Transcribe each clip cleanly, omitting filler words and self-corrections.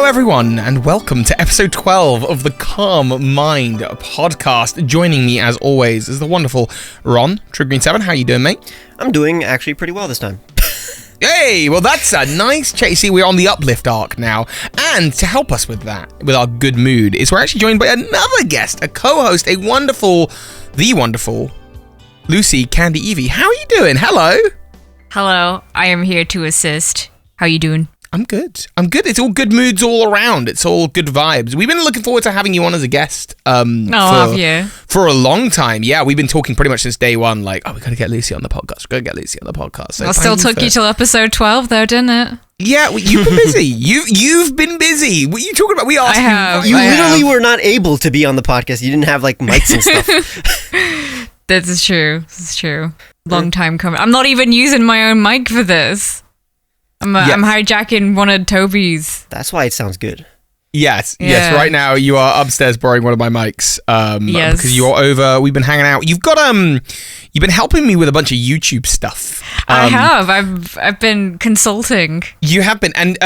everyone, and welcome to episode 12 of the Calm Mind Podcast. Joining me, as always, is the wonderful Ron, TrueGreen7. How you doing, mate? I'm doing actually pretty well this time. Hey, well, that's a nice change. See, we're on the uplift arc now. And to help us with that, with our good mood, is we're actually joined by another guest, a co-host, the wonderful Lucy Candy Evie. How are you doing? Hello. Hello, I am here to assist. How you doing? I'm good. It's all good moods all around. It's all good vibes. We've been looking forward to having you on as a guest. Have you? For a long time. Yeah, we've been talking pretty much since day one. Like, we got to get Lucy on the podcast. So well, still took you till episode 12, though, didn't it? Yeah, you've been busy. You've been busy. What are you talking about? We asked you. You literally were not able to be on the podcast. You didn't have like mics and stuff. This is true. Long time coming. I'm not even using my own mic for this. I'm hijacking one of Toby's. That's why it sounds good. Yes. Right now you are upstairs borrowing one of my mics. Yes. Because you're over. We've been hanging out. You've been helping me with a bunch of YouTube stuff. I have. I've been consulting. You have been, and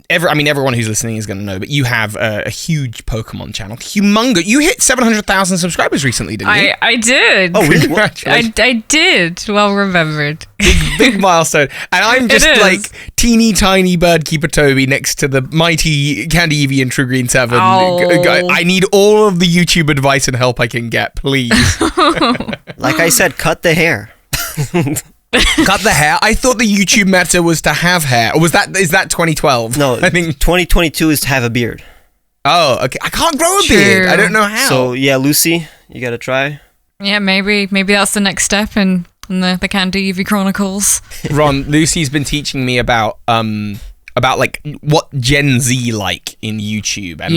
everyone who's listening is going to know, but you have a huge Pokemon channel, humongous. You hit 700,000 subscribers recently, didn't you? I did. Oh, really? Congratulations. I did. Well remembered. Big milestone. And I'm just like teeny tiny Birdkeepertoby next to the mighty Candy Evie and TrueGreen7. Oh. I need all of the YouTube advice and help I can get, please. Like I said, cut the hair. Cut the hair? I thought the YouTube meta was to have hair. Or is that 2012? No, I think 2022 is to have a beard. Oh, okay. I can't grow a beard. I don't know how. So yeah, Lucy, you gotta try. Yeah, maybe that's the next step in the Candy Evie Chronicles. Ron, Lucy's been teaching me about like what Gen Z like in YouTube, and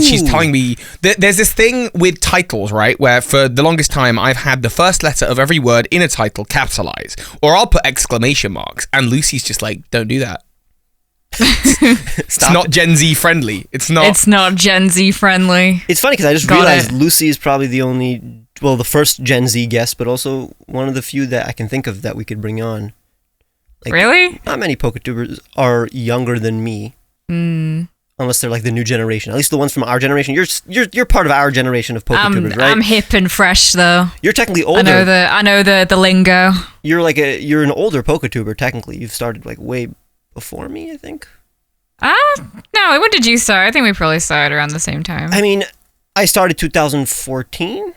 she's telling me that there's this thing with titles, right, where for the longest time I've had the first letter of every word in a title capitalized, or I'll put exclamation marks, and Lucy's just like, don't do that. It's not Gen Z friendly. It's not Gen Z friendly. It's funny because I just realized Lucy is probably the first Gen Z guest, but also one of the few that I can think of that we could bring on. Like, really? Not many Poketubers are younger than me, unless they're like the new generation. At least the ones from our generation. You're part of our generation of Poketubers, right? I'm hip and fresh though. You're technically older. I know the lingo. You're an older Poketuber technically. You've started like way before me, I think. No. When did you start? I think we probably started around the same time. I mean, I started 2014.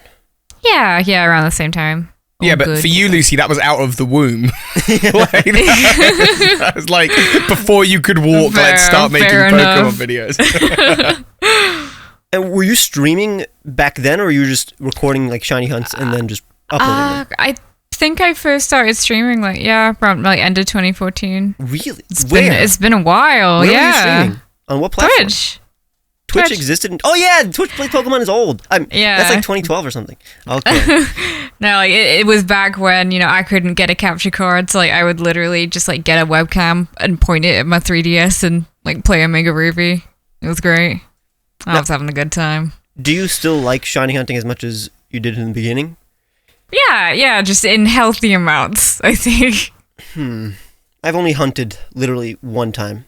Yeah, around the same time. Yeah, but for you, Lucy, that was out of the womb. That was like before you could walk. Let's start making Pokemon videos. And were you streaming back then, or were you just recording like shiny hunts and then just uploading them? I think I first started streaming around end of 2014. Really? It's been a while. Where were you streaming? On what platform? Twitch existed. Oh yeah, Twitch Play Pokemon is old. That's like 2012 or something. Okay. No, it was back when I couldn't get a capture card, so I would literally just get a webcam and point it at my 3DS and play a Mega Ruby. It was great. I was having a good time. Do you still like shiny hunting as much as you did in the beginning? Yeah, just in healthy amounts, I think. I've only hunted literally one time.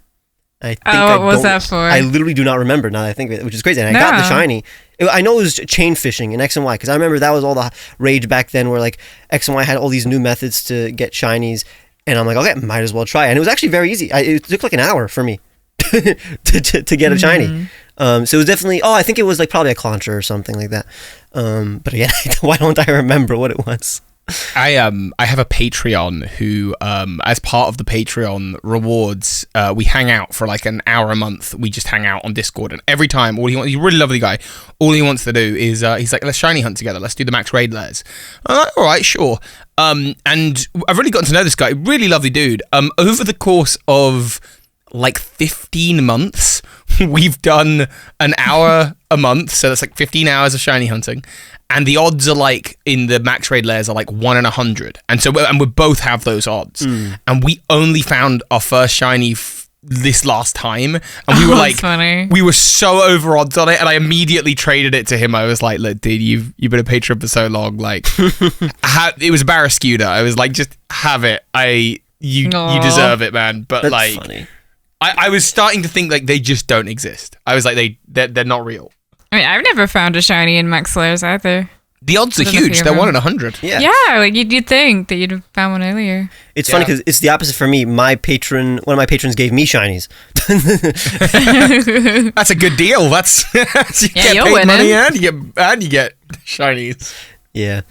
What was that for? I literally do not remember now that I think of it, which is crazy. And I got the shiny. I know it was chain fishing in X and Y, because I remember that was all the rage back then, where X and Y had all these new methods to get shinies, and I'm like, okay, might as well try. And it was actually very easy. It took like an hour for me to get a shiny. So it was definitely. Oh, I think it was probably a Clauncher or something like that. But again, why don't I remember what it was? I have a Patreon who, as part of the Patreon rewards, we hang out for an hour a month. We just hang out on Discord, and every time, he's a really lovely guy. All he wants to do is, he's like, let's shiny hunt together. Let's do the max raid layers. I'm like, all right, sure. And I've really gotten to know this guy. Really lovely dude. Over the course of 15 months, we've done an hour a month, so that's 15 hours of shiny hunting. And the odds are in the max raid layers are 1 in 100, and we both have those odds. And we only found our first shiny this last time, and we were funny. We were so over odds on it, and I immediately traded it to him. I was like, look, dude, you've been a patron for so long, it was Barrascuda. I was like, just have it. You deserve it, man. But that's funny. I was starting to think like they just don't exist. I was like they're not real. I mean, I've never found a shiny in Max Layers either. The odds are huge. They're 1 in 100. Yeah, like you'd think that you'd have found one earlier. It's funny because it's the opposite for me. One of my patrons gave me shinies. That's a good deal. That's you get you're paid winning. money and you get shinies. Yeah.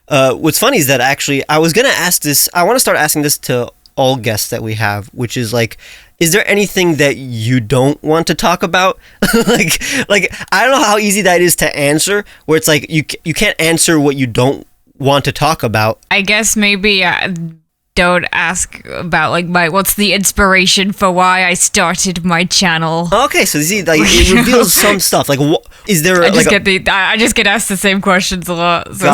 What's funny is that actually I was gonna ask this. I want to start asking this to all guests that we have, which is like, is there anything that you don't want to talk about? like I don't know how easy that is to answer. Where it's like you can't answer what you don't want to talk about. I guess maybe don't ask about like what's the inspiration for why I started my channel. Okay, so you see, like it reveals some stuff. Like, what is there? I just get asked the same questions a lot. So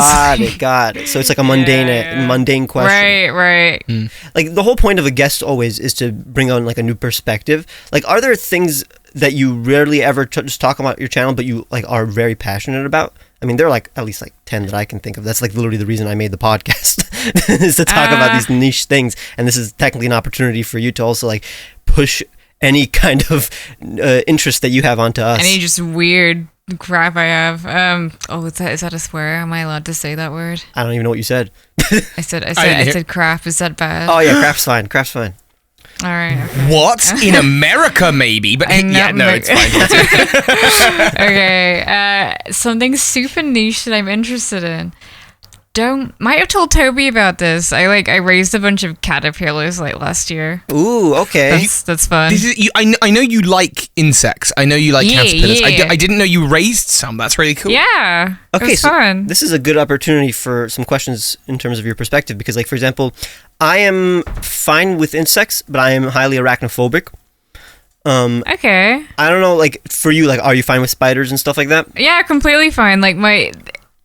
got it. So it's like a mundane question. Right. Like the whole point of a guest always is to bring on like a new perspective. Like, are there things that you rarely ever just talk about your channel, but you like are very passionate about? I mean, there are like at least like 10 that I can think of. That's like literally the reason I made the podcast is to talk about these niche things. And this is technically an opportunity for you to also like push any kind of interest that you have onto us. Any just weird crap I have. Is that a swear? Am I allowed to say that word? I don't even know what you said. I said crap. Is that bad? Oh yeah, crap's fine. Crap's fine. All right. Okay. What? In America, maybe, but it's fine. Okay. Something super niche that I'm interested in. Might have told Toby about this. I raised a bunch of caterpillars like last year. Ooh, okay. That's fun. I know you like insects. I know you like caterpillars. Yeah. I didn't know you raised some. That's really cool. Yeah. Okay, so fun. This is a good opportunity for some questions in terms of your perspective, because like, for example, I am fine with insects, but I am highly arachnophobic. Okay. I don't know, like for you, like, are you fine with spiders and stuff like that? Yeah, completely fine. Like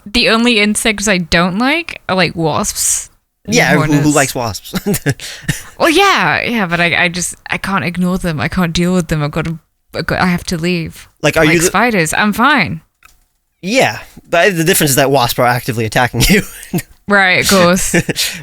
the only insects I don't like are like wasps. Yeah, who likes wasps? Well, yeah, but I can't ignore them. I can't deal with them. I have to leave. Like, are you spiders? I'm fine. Yeah, but the difference is that wasps are actively attacking you. Right, of course.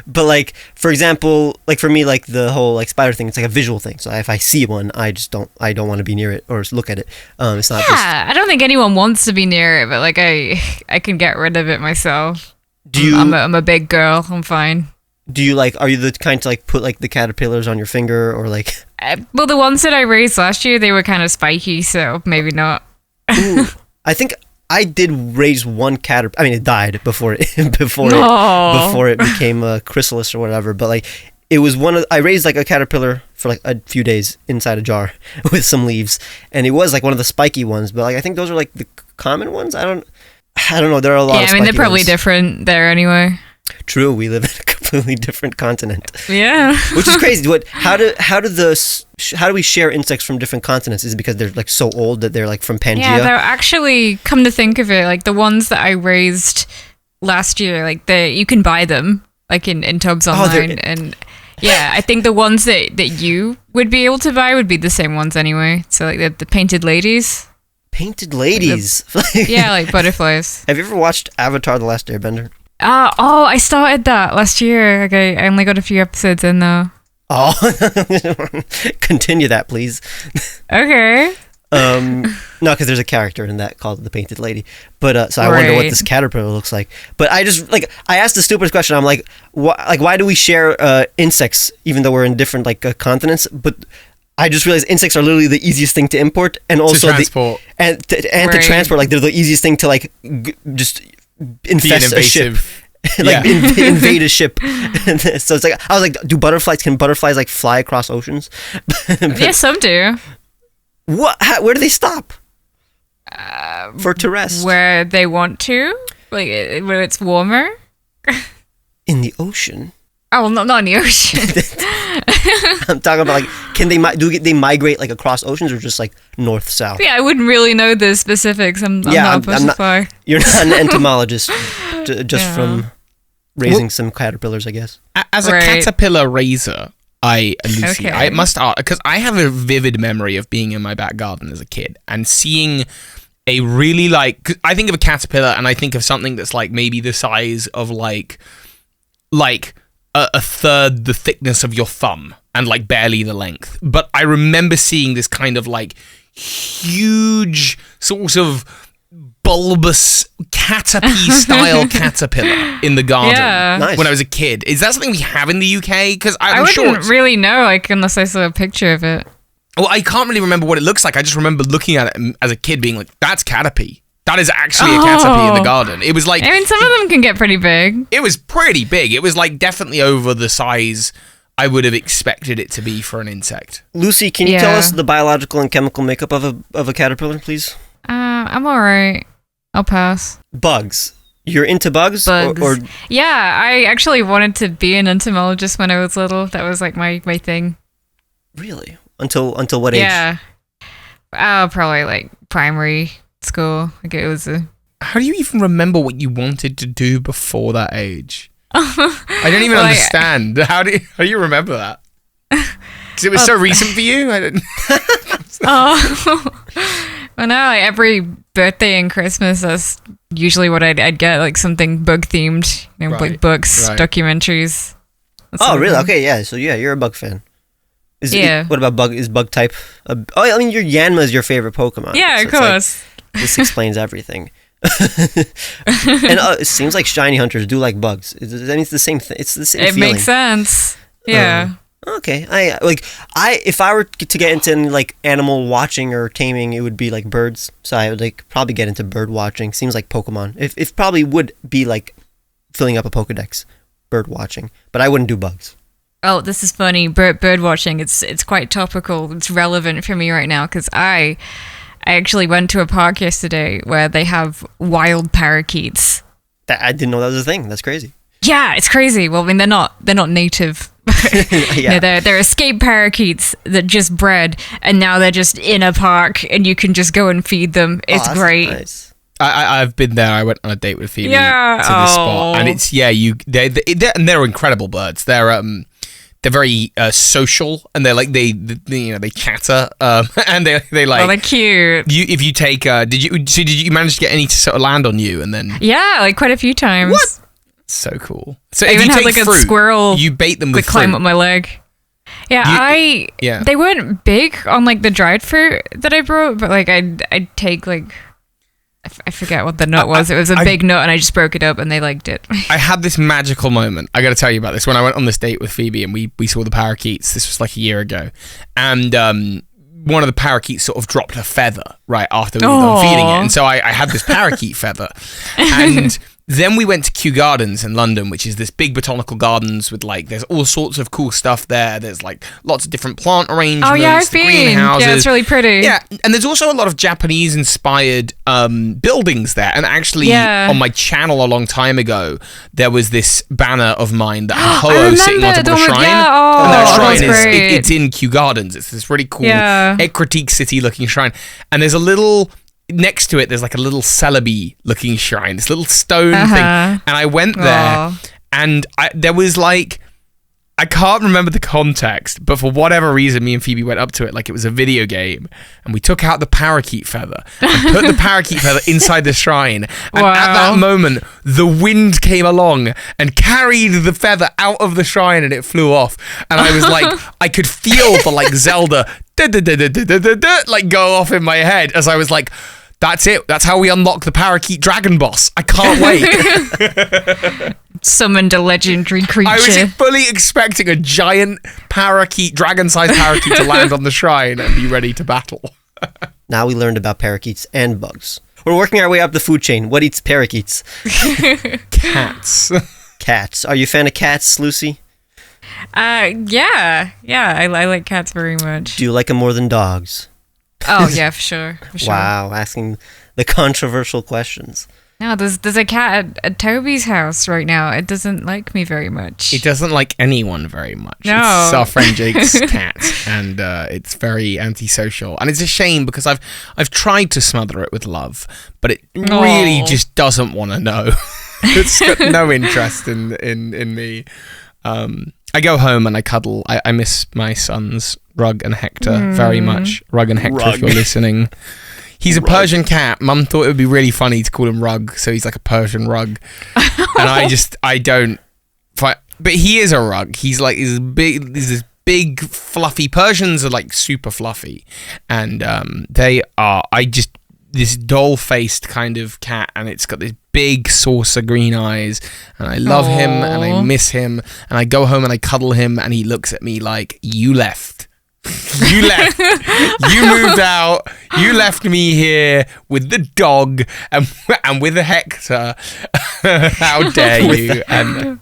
But like, for example, like for me, like the whole like spider thing, it's like a visual thing. So if I see one, I don't want to be near it or look at it. It's not. Yeah, I don't think anyone wants to be near it, but like I can get rid of it myself. I'm a big girl. I'm fine. Do you like? Are you the kind to like put like the caterpillars on your finger or like? Well, the ones that I raised last year, they were kind of spiky, so maybe not. Ooh, I think I did raise one caterpillar. I mean, it died before it became a chrysalis or whatever. But like, it was I raised like a caterpillar for like a few days inside a jar with some leaves, and it was like one of the spiky ones. But like, I think those are like the common ones. I don't know. There are a lot. Yeah, I mean, they're probably different there anyway. True, we live in a completely different continent. Yeah, which is crazy. How do we share insects from different continents? Is it because they're like so old that they're like from Pangea? Yeah, they're actually, come to think of it, like the ones that I raised last year, like you can buy them like in tubs online, and yeah, I think the ones that you would be able to buy would be the same ones anyway. So like the painted ladies. Painted ladies. Yeah, like butterflies. Have you ever watched Avatar: The Last Airbender? I started that last year. Okay, I only got a few episodes in though. Oh, continue that, please. Okay. No, because there's a character in that called the Painted Lady. But so I wonder what this caterpillar looks like. But I just I asked the stupidest question. I'm like, why do we share insects even though we're in different continents? But I just realized insects are literally the easiest thing to import and also to transport to transport. Like they're the easiest thing to just infest a ship. Invade a ship. So it's like, I was like, can butterflies like fly across oceans? Yeah, some do. Where do they stop? To rest? Where they want to, like where it's warmer. In the ocean. Oh, well, not in the ocean. I'm talking about can they migrate like across oceans or just like north south? Yeah, I wouldn't really know the specifics. I'm not a fly. You're not an entomologist, just from raising some caterpillars, I guess. As a caterpillar raiser, I must ask, because I have a vivid memory of being in my back garden as a kid and seeing a really I think of a caterpillar and I think of something that's like maybe the size of like a third the thickness of your thumb and like barely the length. But I remember seeing this kind of like huge sort of bulbous caterpie style caterpillar in the garden Nice. when I was a kid. Is that something we have in the UK? Because I wouldn't really know, like, unless I saw a picture of it. Well, I can't really remember what it looks like. I just remember looking at it as a kid being like, that's caterpie. That is actually a caterpie in the garden. It was like... I mean, some of them can get pretty big. It was pretty big. It was like definitely over the size I would have expected it to be for an insect. Lucy, can you tell us the biological and chemical makeup of a caterpillar, please? I'm alright. I'll pass. Bugs. You're into bugs? Bugs. Or Yeah, I actually wanted to be an entomologist when I was little. That was like my thing. Really? Until what age? Yeah. Probably like primary school. Like it was a... How do you even remember what you wanted to do before that age? I don't even understand. How do you remember that? Because it was so recent for you? I didn't... Well, no, like every birthday and Christmas, that's usually what I'd get, like something bug themed, like books, documentaries. Really? Okay, yeah. So yeah, you're a bug fan. What about bug? Is bug type? I mean, your Yanma is your favorite Pokemon. Yeah, so of course. Like, this explains everything. And it seems like shiny hunters do like bugs. It's the same thing. It's the same. It feeling. makes sense. Yeah. Okay. If I were to get into like animal watching or taming, it would be like birds. So I would like probably get into bird watching. Seems like Pokemon. If probably would be like filling up a Pokedex, bird watching. But I wouldn't do bugs. Oh, this is funny. Bird watching. It's quite topical. It's relevant for me right now because I actually went to a park yesterday where they have wild parakeets. I didn't know that was a thing. That's crazy. Yeah, it's crazy. Well, I mean, they're not native. They're escaped parakeets that just bred, and now they're just in a park, and you can just go and feed them. It's great. Nice. I've been there. I went on a date with Phoebe to this spot, and it's they're incredible birds. They're very social, and they chatter, and they like. Oh, they're cute. If you take, did you manage to get any to sort of land on you, and then? Yeah, like quite a few times. What? So cool. So I if even you had take like fruit, a squirrel. you bait them with fruit. Climb up my leg. Yeah, They weren't big on like the dried fruit that I brought, but like I'd take like. I forget what the nut was. It was a big nut, and I just broke it up, and they liked it. I had this magical moment. I got to tell you about this. When I went on this date with Phoebe, and we saw the parakeets. This was like a year ago, and one of the parakeets sort of dropped a feather right after we were done feeding it, and so I had this parakeet feather, and. Then we went to Kew Gardens in London, which is this big botanical gardens with like, there's all sorts of cool stuff there. There's like lots of different plant arrangements. Oh yeah, I've been. Greenhouses. Yeah, it's really pretty. Yeah, and there's also a lot of Japanese inspired buildings there. And actually, on my channel a long time ago, there was this banner of mine that had Ho-Oh sitting on top of a shrine. Yeah, and that shrine it's in Kew Gardens. It's this really cool Critique City looking shrine. And there's a little... Next to it, there's like a little Celebi looking shrine, this little stone thing. And I went there, and there was like, I can't remember the context, but for whatever reason, me and Phoebe went up to it like it was a video game, and we took out the parakeet feather and put the parakeet feather inside the shrine. And at that moment, the wind came along and carried the feather out of the shrine, and it flew off. And I was like, I could feel the like Zelda like go off in my head as I was like, that's it. That's how we unlock the parakeet dragon boss. I can't wait. Summoned a legendary creature. I was fully expecting a giant parakeet, dragon-sized parakeet to land on the shrine and be ready to battle. Now we learned about parakeets and bugs. We're working our way up the food chain. What eats parakeets? Cats. Cats. Are you a fan of cats, Lucy? Yeah. I like cats very much. Do you like them more than dogs? Oh yeah, for sure. Wow, asking the controversial questions. No, there's a cat at Toby's house right now. It doesn't like me very much. It doesn't like anyone very much. No. It's our friend Jake's cat, and it's very antisocial. And it's a shame because I've tried to smother it with love, but it really just doesn't want to know. It's got no interest in me. I go home and I cuddle. I miss my sons, Rug and Hector, very much. Rug and Hector, if you're listening. He's a Persian cat. Mum thought it would be really funny to call him Rug, so he's like a Persian rug. And I don't... but he is a rug. He's like this big fluffy. Persians are like super fluffy, and they are. This doll-faced kind of cat, and it's got this big saucer green eyes, and I love him, and I miss him, and I go home and I cuddle him, and he looks at me like, you left. You left. You moved out. You left me here with the dog and with Hector. How dare you? And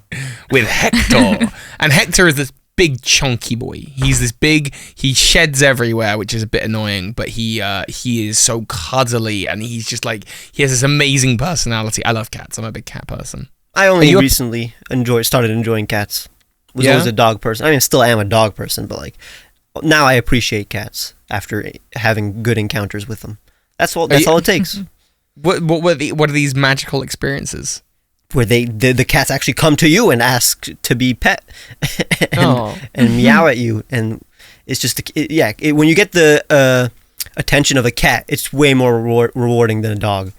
with Hector. And Hector is this big chunky boy. He's this big. He sheds everywhere, which is a bit annoying. But he is so cuddly, and he's just like, he has this amazing personality. I love cats. I'm a big cat person. I only recently started enjoying cats. Was always a dog person. I mean, still am a dog person, but like now I appreciate cats after having good encounters with them. That's all it takes. What are these magical experiences? Where the cats actually come to you and ask to be pet and meow at you, and it's just when you get the attention of a cat, it's way more rewarding than a dog.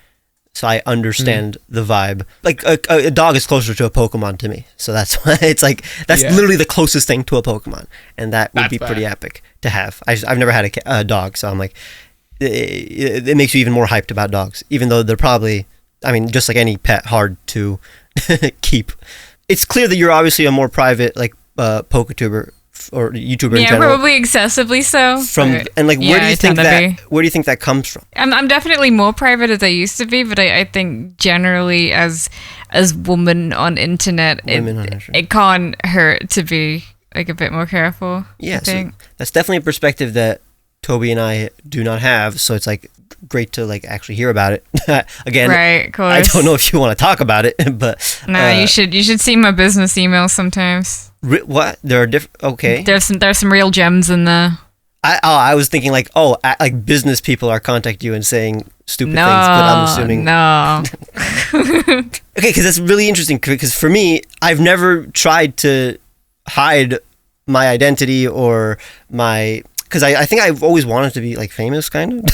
So I understand the vibe. Like a dog is closer to a Pokemon to me, so that's why it's like that's literally the closest thing to a Pokemon, and that would be pretty epic to have. I've never had a dog, so I'm like, it makes you even more hyped about dogs, even though they're probably, I mean, just like any pet, hard to keep. It's clear that you're obviously a more private, like, PokeTuber or YouTuber in general. Yeah, probably excessively so. And like, where do you think that comes from? I'm definitely more private as I used to be, but I think generally as women on internet, it can't hurt to be like a bit more careful. Yeah, so that's definitely a perspective that Toby and I do not have. So it's like great to like actually hear about it. Again, right, of course. I don't know if you want to talk about it, but no, you should see my business emails sometimes. What? There are different. Okay. There's some real gems in there. I was thinking like, like business people are contacting you and saying stupid things, but I'm assuming no. Okay, because that's really interesting. Because for me, I've never tried to hide my identity or my. Because I think I've always wanted to be like famous, kind of.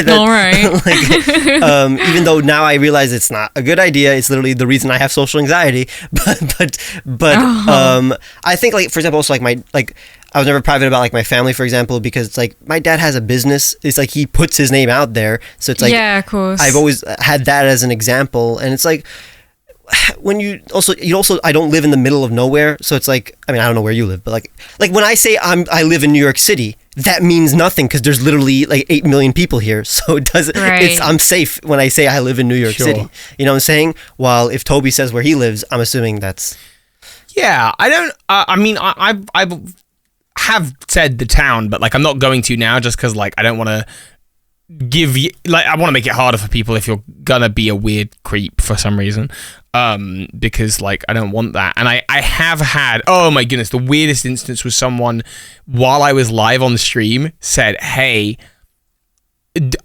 All right. Like, even though now I realize it's not a good idea. It's literally the reason I have social anxiety. But I think like, for example, also like I was never private about like my family, for example, because it's like my dad has a business. It's like he puts his name out there, so it's like yeah, of course. I've always had that as an example, and it's like. When you also I don't live in the middle of nowhere, so it's like, I mean, I don't know where you live, but like when I say I live in New York City, that means nothing because there's literally like 8 million people here, so it doesn't. Right. I'm safe when I say I live in New York City. You know what I'm saying? While if Toby says where he lives, I'm assuming that's. Yeah, I don't. I mean, I have said the town, but like I'm not going to now, just because like I don't want to. Give you like I want to make it harder for people if you're gonna be a weird creep for some reason, because like I don't want that. And I have had, oh my goodness, the weirdest instance was someone while I was live on the stream said, hey,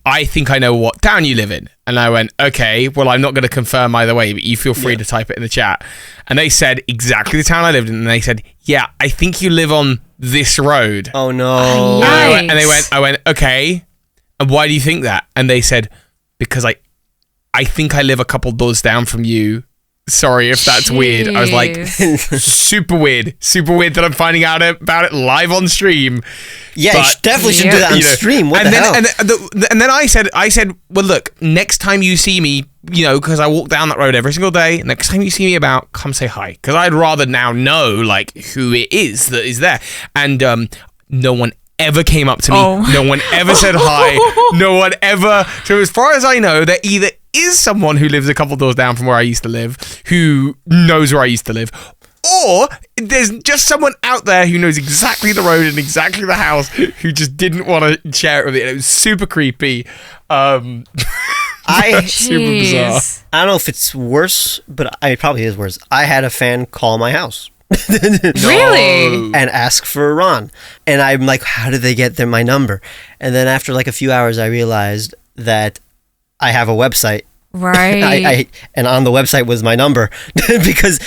I think I know what town you live in, and I went, okay, well I'm not going to confirm either way, but you feel free to type it in the chat. And they said exactly the town I lived in, and they said, yeah, I think you live on this road. Oh no. And I went okay. And why do you think that? And they said, because I think I live a couple doors down from you. Sorry if that's weird. I was like, super weird that I'm finding out about it live on stream. Yeah, you definitely should do that on stream. What the hell? And then I said, well, look, next time you see me, because I walk down that road every single day. Next time you see me about, come say hi, because I'd rather now know like who it is that is there. And no one ever came up to me. No one ever said hi. No one ever. So as far as I know, there either is someone who lives a couple doors down from where I used to live who knows where I used to live, or there's just someone out there who knows exactly the road and exactly the house who just didn't want to share it with me. And it was super creepy. Super bizarre. I don't know if it's worse, but it probably is worse. I had a fan call my house. Really? And ask for Ron. And I'm like, how did they get my number? And then after like a few hours, I realized that I have a website. Right. And on the website was my number. Because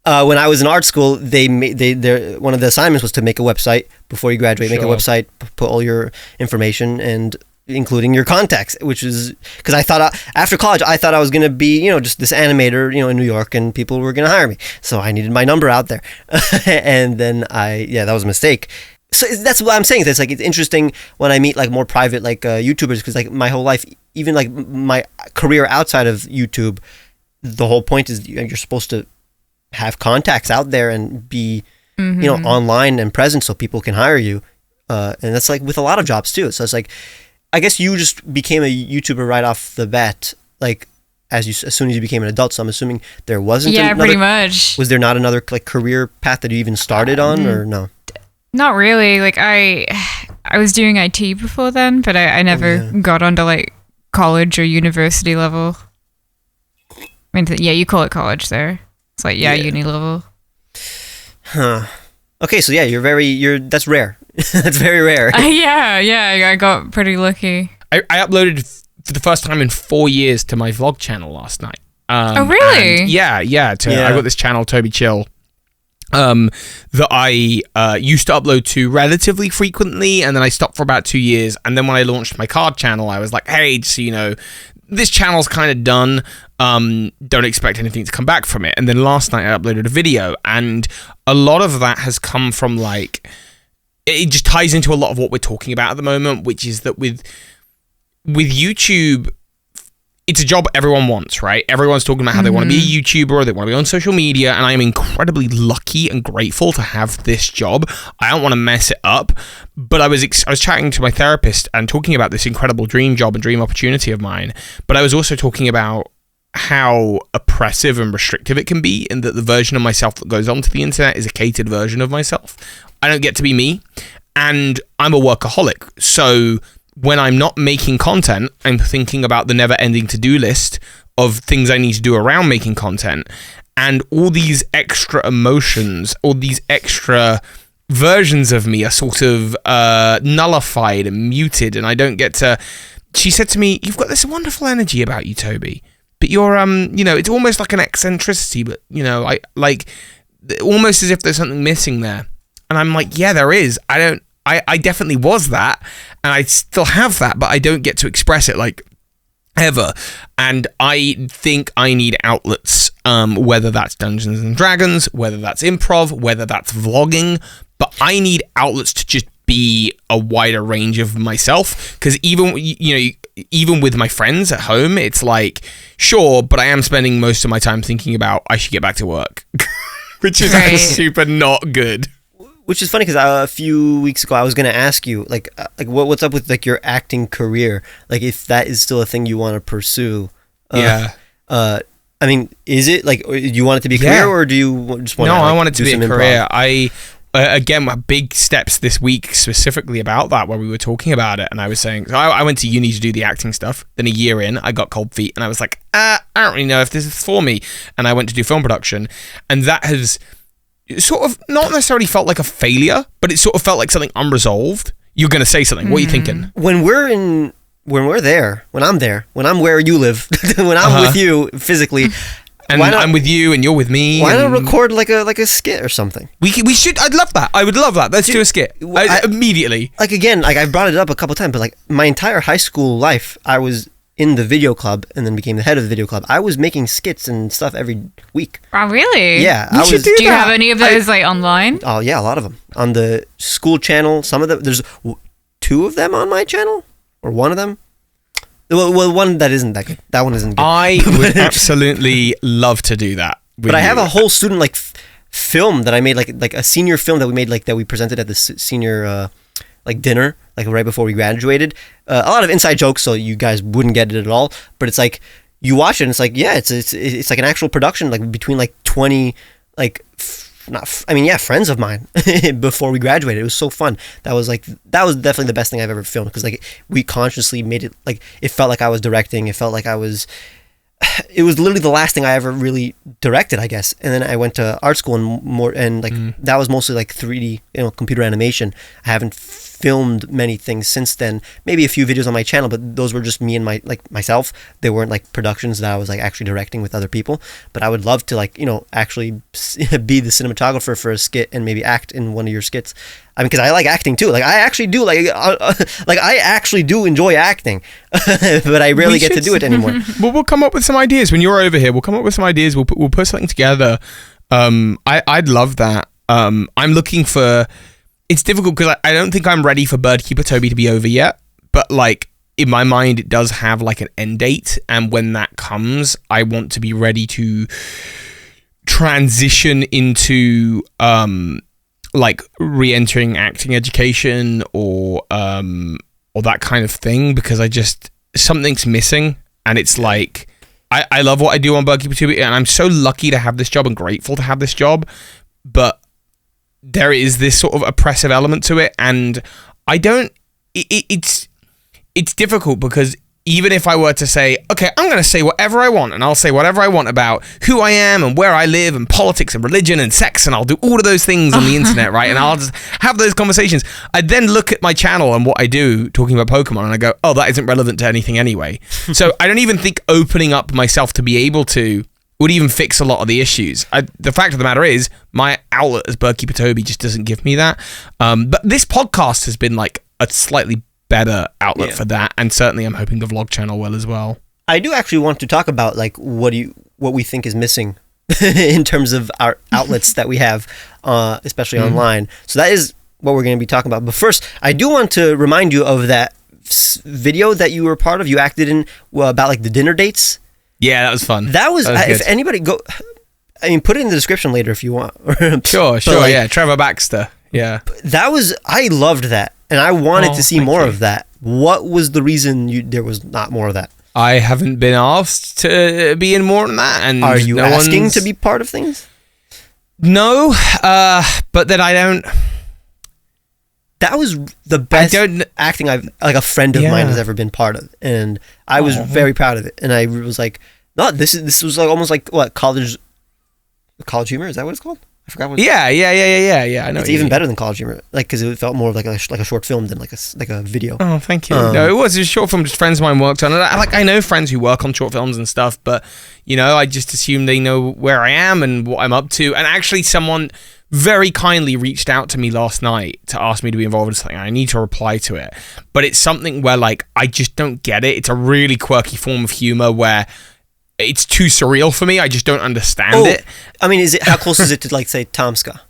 when I was in art school, one of the assignments was to make a website before you graduate. Make a website, put all your information, and including your contacts, which is because I thought after college I thought I was gonna be just this animator in New York, and people were gonna hire me, so I needed my number out there. And then that was a mistake. So that's what I'm saying. It's like, it's interesting when I meet like more private like YouTubers, because like my whole life, even like my career outside of YouTube, the whole point is you're supposed to have contacts out there and be online and present so people can hire you, and that's like with a lot of jobs too. So it's like, I guess you just became a YouTuber right off the bat, like as soon as you became an adult. So I'm assuming there wasn't pretty much. Was there not another like career path that you even started on, or no? Not really. Like I was doing IT before then, but I never got onto like college or university level. I mean, you call it college there. It's like uni level. Huh. Okay, so that's rare. That's very rare. I got pretty lucky. I uploaded for the first time in 4 years to my vlog channel last night. Oh really? I got this channel, Toby Chill, that I used to upload to relatively frequently, and then I stopped for about 2 years, and then when I launched my card channel, I was like, hey, just so you know, this channel's kind of done, don't expect anything to come back from it. And then last night I uploaded a video, and a lot of that has come from like, it just ties into a lot of what we're talking about at the moment, which is that with YouTube, it's a job everyone wants, right? Everyone's talking about how they want to be a YouTuber, or they want to be on social media, and I am incredibly lucky and grateful to have this job. I don't want to mess it up, but I was chatting to my therapist and talking about this incredible dream job and dream opportunity of mine, but I was also talking about how oppressive and restrictive it can be, and that the version of myself that goes onto the internet is a catered version of myself. I don't get to be me, and I'm a workaholic, so when I'm not making content, I'm thinking about the never-ending to-do list of things I need to do around making content, and all these extra emotions, all these extra versions of me are sort of nullified and muted, and I don't get to... She said to me, you've got this wonderful energy about you, Toby, but you're, it's almost like an eccentricity, but, I like, almost as if there's something missing there. And I'm like, yeah, there is. I definitely was that, and I still have that, but I don't get to express it like ever. And I think I need outlets, whether that's Dungeons and Dragons, whether that's improv, whether that's vlogging, but I need outlets to just be a wider range of myself, because even with my friends at home, it's like, sure, but I am spending most of my time thinking about I should get back to work, which is super not good. Which is funny, because a few weeks ago I was going to ask you, like what's up with like your acting career? Like if that is still a thing you want to pursue. I mean, is it like, do you want it to be a career, or do you just want to? No, I want it to be a career. I again, my big steps this week specifically about that, where we were talking about it, and I was saying, so I went to uni to do the acting stuff. Then a year in, I got cold feet, and I was like, I don't really know if this is for me. And I went to do film production, and that has sort of not necessarily felt like a failure, but it sort of felt like something unresolved. You're going to say something. What are you thinking? When I'm there, when I'm where you live, when I'm with you physically, and I'm with you and you're with me. Why not record like a skit or something? We should. I'd love that. I would love that. Let's do a skit immediately. Like again, like I've brought it up a couple times, but like my entire high school life, I was in the video club and then became the head of the video club. I was making skits and stuff every week. Oh, really? Yeah. Do you have any of those like online? Oh, yeah, a lot of them. On the school channel, some of them, there's 2 of them on my channel, or 1 of them. Well, one that isn't that good. That one isn't good. I would absolutely love to do that. But I have a whole student like film that I made, like a senior film that we made, like that we presented at the senior like dinner, like right before we graduated. A lot of inside jokes, so you guys wouldn't get it at all. But it's like you watch it, and it's like, yeah, it's like an actual production, like between like 20 like friends of mine before we graduated. It was so fun. That was definitely the best thing I've ever filmed, because like we consciously made it like it felt like I was directing. It felt like it was literally the last thing I ever really directed, I guess. And then I went to art school and that was mostly like 3D, computer animation. I haven't filmed many things since then. Maybe a few videos on my channel, but those were just me and myself. They weren't like productions that I was like actually directing with other people. But I would love to like, you know, actually be the cinematographer for a skit and maybe act in one of your skits. I mean, because I like acting too. Like I actually do I actually do enjoy acting, but I rarely get to do it anymore. Well, we'll come up with some ideas when you're over here. We'll come up with some ideas. We'll put something together. I'd love that. I'm looking for. It's difficult because I don't think I'm ready for Birdkeepertoby to be over yet. But like in my mind, it does have like an end date, and when that comes, I want to be ready to transition into like re-entering acting education or that kind of thing, because something's missing, and it's like I love what I do on Birdkeepertoby, and I'm so lucky to have this job and grateful to have this job, but there is this sort of oppressive element to it, and it's difficult because even if I were to say, okay, I'm going to say whatever I want, and I'll say whatever I want about who I am and where I live and politics and religion and sex, and I'll do all of those things on the internet, right? And I'll just have those conversations. I then look at my channel and what I do talking about Pokemon, and I go, oh, that isn't relevant to anything anyway. So I don't even think opening up myself to be able to would even fix a lot of the issues. The fact of the matter is, my outlet as Birdkeepertoby just doesn't give me that. But this podcast has been like a slightly better outlet for that, and certainly I'm hoping the vlog channel will as well. I do actually want to talk about like what we think is missing in terms of our outlets that we have, especially online. So that is what we're going to be talking about. But first, I do want to remind you of that video that you were part of. You acted in about like the dinner dates. Yeah, that was fun. That was if anybody I mean, put it in the description later if you want. Sure, like, yeah. Trevor Baxter. Yeah. I loved that. And I wanted to see more of that. What was the reason there was not more of that? I haven't been asked to be in more than that. And are you asking to be part of things? No, but that I don't. That was the best acting a friend of mine has ever been part of, and I was very proud of it. And I was like, no, this was like almost like what college humor, is that what it's called? I forgot what. Yeah. I know it's even better than college humor, like because it felt more like a short film than like a video. Oh, thank you. No, it was a short film. Just friends of mine worked on it. I know friends who work on short films and stuff, but you know, I just assume they know where I am and what I'm up to. And actually, someone very kindly reached out to me last night to ask me to be involved in something. I need to reply to it, but it's something where like I just don't get it. It's a really quirky form of humor where it's too surreal for me. I just don't understand it. I mean, how close is it to like say Tomska?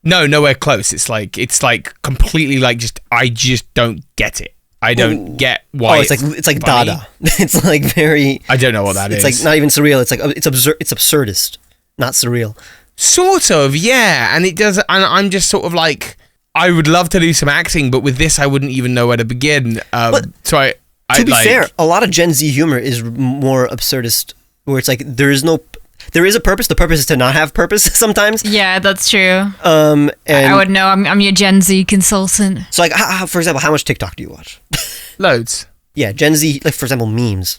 No, nowhere close. It's like completely like I just don't get it. I don't get why. It's like Dada. It's like very. I don't know what that is. It's like not even surreal. It's like it's absurdist, not surreal. Sort of, yeah. And it does. And I'm just sort of like, I would love to do some acting, but with this, I wouldn't even know where to begin. To be fair, a lot of Gen Z humor is more absurdist, where it's like there is a purpose. The purpose is to not have purpose sometimes. Yeah, that's true. And I would know. I'm your Gen Z consultant. So like, for example, how much TikTok do you watch? Loads. Yeah, Gen Z, like for example, memes.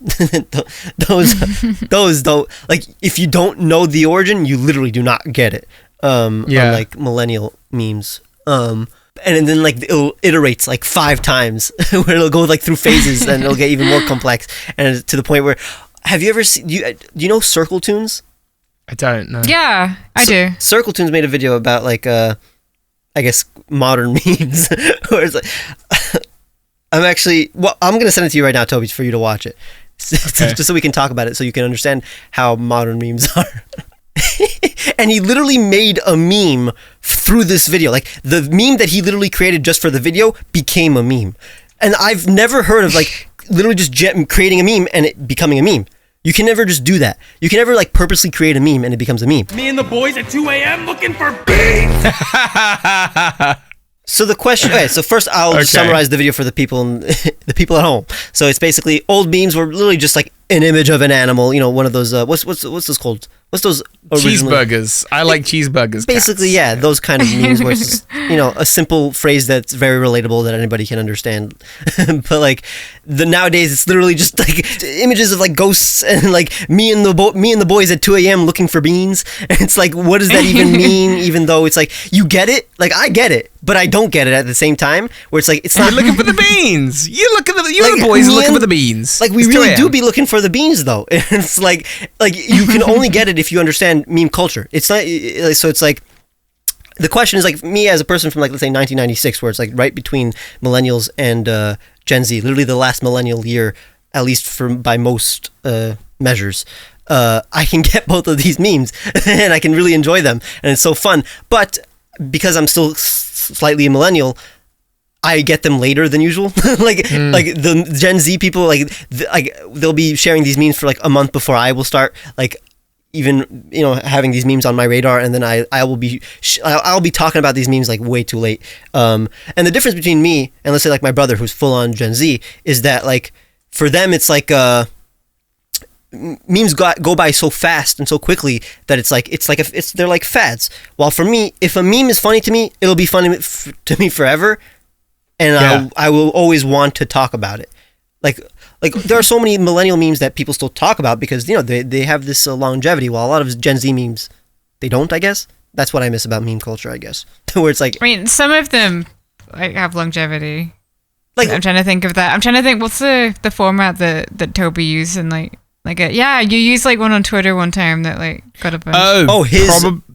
those don't, like if you don't know the origin, you literally do not get it. Unlike millennial memes. And then like it'll iterate like 5 times where it'll go like through phases and it'll get even more complex, and to the point where have you ever seen do you know Circle Tunes? I don't know. Yeah, I do. Circle Tunes made a video about like I guess modern memes where it's like I'm gonna send it to you right now, Toby, for you to watch it. Okay. Just so we can talk about it, so you can understand how modern memes are. And he literally made a meme through this video. Like the meme that he literally created just for the video became a meme. And I've never heard of like literally just creating a meme and it becoming a meme. You can never just do that. You can never like purposely create a meme and it becomes a meme. Me and the boys at 2 a.m. looking for beans. So the question. Okay, so first I'll summarize the video for the people at home. So it's basically old memes were literally just like an image of an animal. You know, one of those. What's this called? What's those Cheeseburgers. I like cheeseburgers. Basically, cats. yeah, those kind of memes where it's just, a simple phrase that's very relatable that anybody can understand. But like nowadays, it's literally just like images of like ghosts and like me and the boys at 2 a.m. looking for beans. And it's like, what does that even mean? Even though it's like you get it, like I get it, but I don't get it at the same time. Where it's like it's not You're looking for the beans. You and the boys are looking for the beans. Like we really do be looking for the beans though. It's like you can only get it if you understand meme culture. It's not so. It's like the question is like me as a person from like let's say 1996, where it's like right between millennials and Gen Z, literally the last millennial year, at least by most measures. I can get both of these memes and I can really enjoy them, and it's so fun. But because I'm still slightly a millennial, I get them later than usual. like the Gen Z people, they'll be sharing these memes for like a month before I will start like even having these memes on my radar, and then I'll be talking about these memes like way too late. And the difference between me and let's say like my brother who's full on Gen Z is that like for them it's like memes go by so fast and so quickly that they're like fads. While for me, if a meme is funny to me, it'll be funny to me forever, and I will always want to talk about it. Like there are so many millennial memes that people still talk about because they have this longevity, while a lot of Gen Z memes they don't. I guess that's what I miss about meme culture. I guess where it's like, I mean, some of them like have longevity. Like I'm trying to think of that. I'm trying to think what's the format that Toby used and you used like one on Twitter one time that like got a bunch.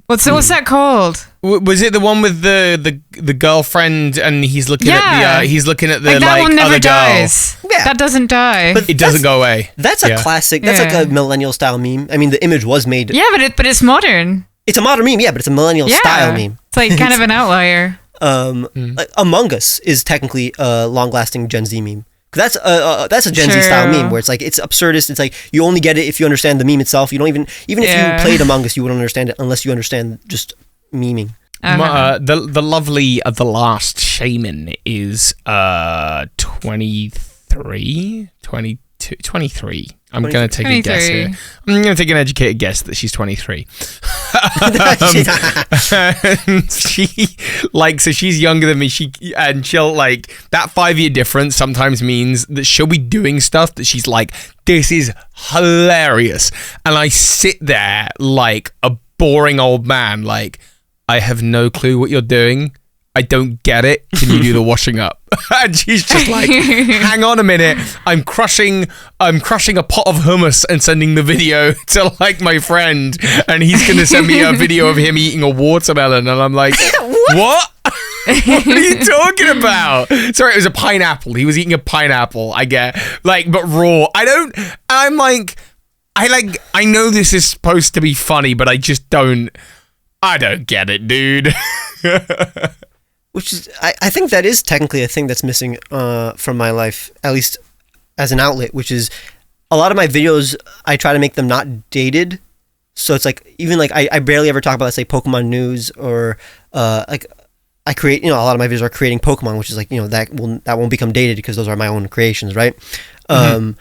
What's that called? Was it the one with the girlfriend and he's looking at the that one never other dies. girl? Yeah. That doesn't die. But it doesn't go away. That's a classic. That's like a millennial style meme. I mean, the image was made. Yeah, but it's modern. It's a modern meme, yeah, but it's a millennial style meme. It's like kind of an outlier. Like Among Us is technically a long-lasting Gen Z meme. That's a Gen Z style meme where it's like it's absurdist. It's like you only get it if you understand the meme itself. You don't even if you played Among Us, you wouldn't understand it unless you understand just memeing. The lovely The Last Shaman is 23. I'm going to take a guess here. I'm going to take an educated guess that she's 23. So she's younger than me. She'll like that 5-year difference sometimes means that she'll be doing stuff that she's like, this is hilarious. And I sit there like a boring old man, like, I have no clue what you're doing. I don't get it. Can you do the washing up? And she's just like, hang on a minute. I'm crushing a pot of hummus and sending the video to like my friend, and he's gonna send me a video of him eating a watermelon, and I'm like, what? What are you talking about? Sorry, it was a pineapple. He was eating a pineapple. I get like, but raw. I know this is supposed to be funny, but I don't get it, dude. Which is, I think that is technically a thing that's missing from my life, at least as an outlet, which is a lot of my videos, I try to make them not dated. So it's like, even like, I barely ever talk about, let's say, Pokemon news, or like, I create, a lot of my videos are creating Pokemon, which is like, that won't become dated because those are my own creations, right? Mm-hmm.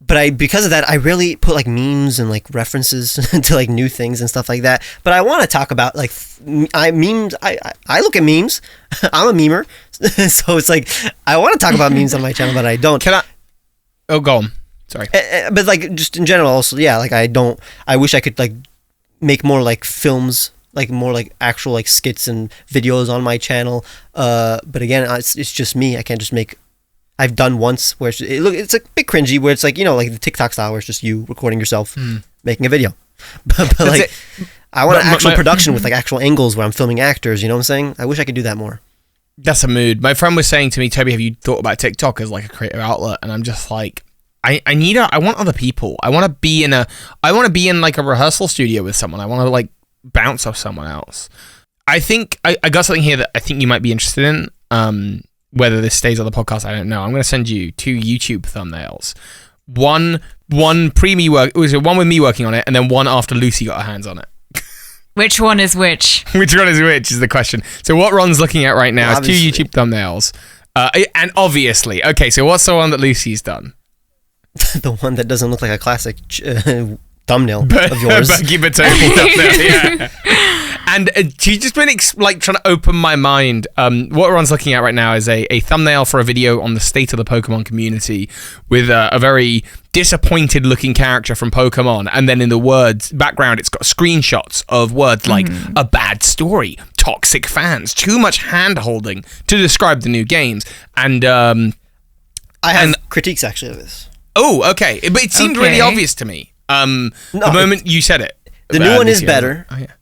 But because of that, I really put like memes and like references to like new things and stuff like that. But I want to talk about like memes. I look at memes. I'm a memer, so it's like I want to talk about memes on my channel, but I don't. Can I? Oh, go on. Sorry. But like just in general, also, yeah. Like I don't. I wish I could like make more like films, like more like actual like skits and videos on my channel. But again, it's just me. I can't just make. I've done once where it's a bit cringy, where it's like, like the TikTok style where it's just you recording yourself making a video. But like, I want an actual production with like actual angles where I'm filming actors, you know what I'm saying? I wish I could do that more. That's a mood. My friend was saying to me, Toby, have you thought about TikTok as like a creative outlet? And I'm just like, I want other people. I want to be in like a rehearsal studio with someone. I want to like bounce off someone else. I think I got something here that I think you might be interested in. Whether this stays on the podcast, I don't know. I'm going to send you 2 YouTube thumbnails. One pre-me work, was one with me working on it, and then one after Lucy got her hands on it. Which one is which? Which one is which is the question. So what Ron's looking at right now is 2 YouTube thumbnails. And obviously, okay, so what's the one that Lucy's done? The one that doesn't look like a classic thumbnail of yours. Birdkeepertoby thumbnail, yeah. And she's just been trying to open my mind. What everyone's looking at right now is a thumbnail for a video on the state of the Pokemon community with a very disappointed looking character from Pokemon, and then in the words background it's got screenshots of words like a bad story, toxic fans, too much hand holding to describe the new games. And I have critiques actually of this. Oh, okay. But it seemed really obvious to me. The moment you said it. The new one is better. Oh, yeah.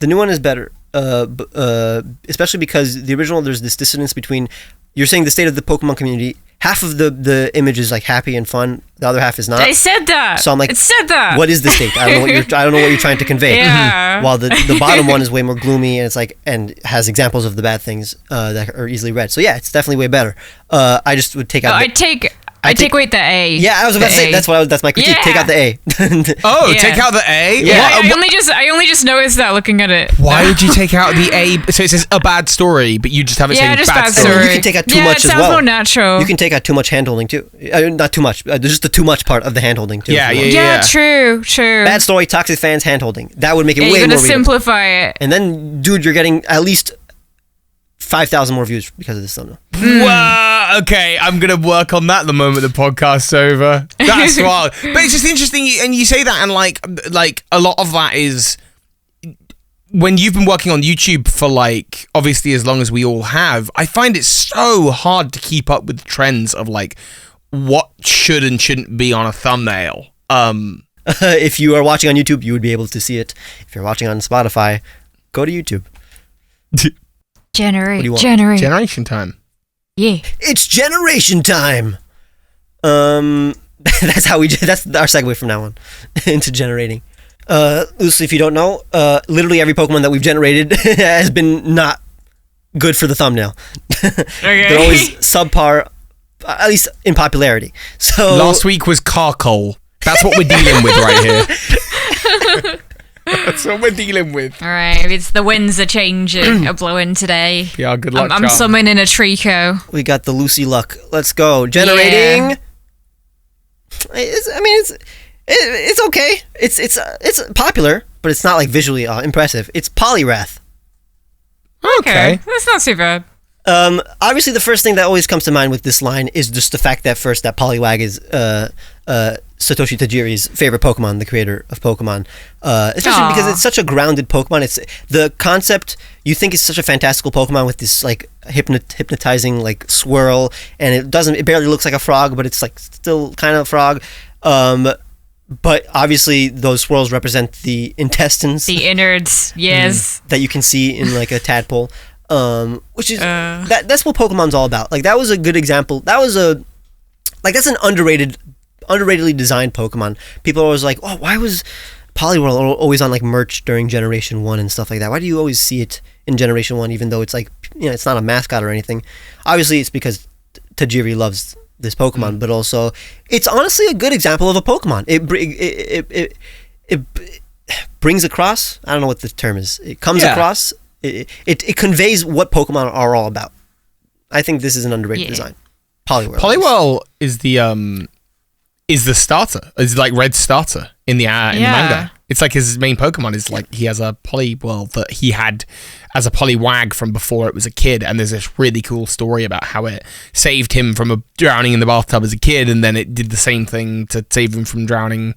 The new one is better, especially because the original, there's this dissonance between, you're saying the state of the Pokemon community, half of the image is like happy and fun, the other half is not. I said that. So I'm like, it said that. What is the state? I don't know what you're trying to convey. Yeah. While the bottom one is way more gloomy and it's like, and has examples of the bad things that are easily read. So yeah, it's definitely way better. I just would take out. I take away the A. Yeah, I was about to say that's my critique. Yeah. Take out the A. Take out the A. Yeah. I only just noticed that looking at it. Why would you take out the A? So it says a bad story, but you just have it saying just bad bad story. story. You can take out too much as well. It sounds more natural. You can take out too much handholding too. Not too much. There's just the too much part of the handholding too. Yeah, true. Bad story, toxic fans, handholding. That would make it way more you're readable. gonna simplify it. And then, dude, you're getting at least 5,000 more views because of this thumbnail. Wow, okay, I'm gonna work on that the moment the podcast's over. That's wild. But it's just interesting, and you say that, and like a lot of that is when you've been working on YouTube for like obviously as long as we all have. I find it so hard to keep up with the trends of like what should and shouldn't be on a thumbnail. If you are watching on YouTube, you would be able to see it. If you're watching on Spotify, go to YouTube. Generation time. Yeah. It's generation time. That's our segue from now on into generating. Loosely, if you don't know, literally every Pokemon that we've generated has been not good for the thumbnail. Okay. They're always subpar, at least in popularity. So last week was Carcole. That's what we're dealing with right here. That's what we're dealing with. All right, it's the winds are changing, are blowing today. Yeah, good luck. I'm summoning a Trico. We got the Lucy luck. Let's go. Generating. Yeah. It's okay. It's popular, but it's not like visually impressive. It's Poliwrath. Okay. That's not too bad. Obviously, the first thing that always comes to mind with this line is just the fact that Poliwag is Satoshi Tajiri's favorite Pokemon, the creator of Pokemon. Especially because it's such a grounded Pokemon. It's the concept you think is such a fantastical Pokemon with this like hypnotizing like swirl, and it barely looks like a frog, but it's like still kind of a frog. But obviously those swirls represent the intestines, the innards, yes, that you can see in like a tadpole. Which is that's what Pokemon's all about. Like that was a good example. That's an underratedly designed Pokemon. People are always like, oh, why was Poliwhirl always on like merch during Generation 1 and stuff like that? Why do you always see it in Generation 1 even though it's like, it's not a mascot or anything? Obviously it's because Tajiri loves this Pokemon, but also it's honestly a good example of a Pokemon. It brings across, I don't know what the term is. It comes across. It conveys what Pokemon are all about. I think this is an underrated design. Poliwhirl is the starter. It's like Red's starter in the manga. It's like his main Pokemon is like he has a Poliwhirl that he had as a Poliwag from before it was a kid, and there's this really cool story about how it saved him from drowning in the bathtub as a kid, and then it did the same thing to save him from drowning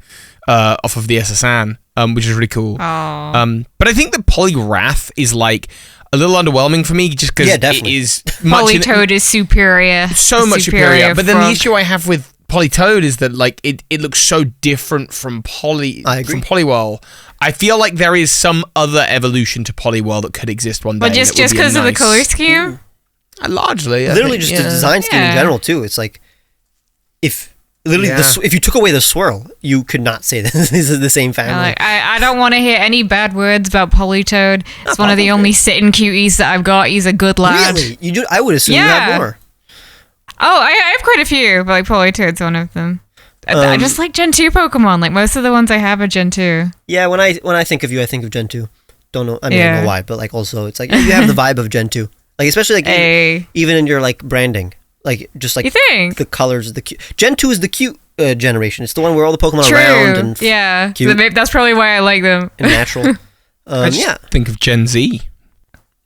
off of the San, which is really cool. But I think that Poliwrath is like a little underwhelming for me just because it is Politoed is superior. So much superior. But then the issue I have with Politoed is that like it looks so different from Poliwhirl. I feel like there is some other evolution to Poliwhirl that could exist one day. But just because of the color scheme? Largely. Literally just the design scheme in general too. It's like if you took away the swirl, you could not say this is the same family. I don't want to hear any bad words about Politoed. It's one of the only sitting cuties that I've got. He's a good lad. Really? You do? I would assume you have more. Oh, I have quite a few, but like Politoed's one of them. I just like Gen 2 Pokemon. Like most of the ones I have are Gen 2. Yeah, when I think of you, I think of Gen 2. Don't know. I mean, I don't know why, but like also, it's like you have the vibe of Gen 2. Like especially like even in your like branding, like just like you think? the colors, the cute. Gen 2 is the cute generation. It's the one where all the Pokemon True. are round and cute. That's probably why I like them. And natural. I just think of Gen Z.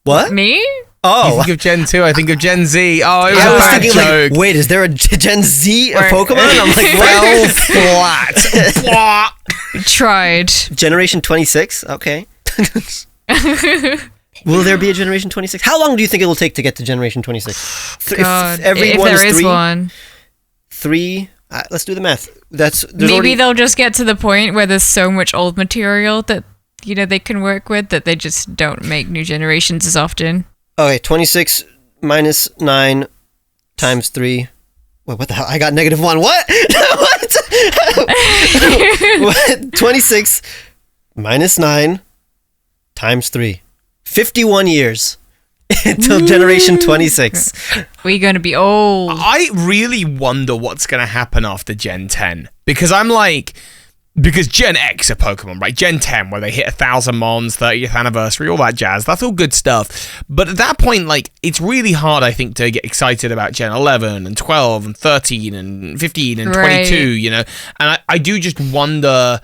What? Me? Oh. You think of Gen 2, I think of Gen Z. Oh, it was I a was bad thinking, joke. like, wait, is there a Gen Z Right. Pokemon? I'm like, Flat. Tried. Generation 26? Okay. Will there be a Generation 26? How long do you think it will take to get to Generation 26? God, every if one there is is 3, one. 3. Let's do the math. Maybe they'll just get to the point where there's so much old material that they can work with that they just don't make new generations as often. Okay, 26 minus 9 times 3. Wait, what the hell? I got -1. What? What? 26 minus 9 times 3. 51 years until Generation 26. We're going to be old. I really wonder what's going to happen after Gen 10. Because because Gen X of Pokemon, right? Gen 10, where they hit 1,000 Mons, 30th anniversary, all that jazz. That's all good stuff. But at that point, like, it's really hard, I think, to get excited about Gen 11 and 12 and 13 and 15 and 22, you know? And I do just wonder,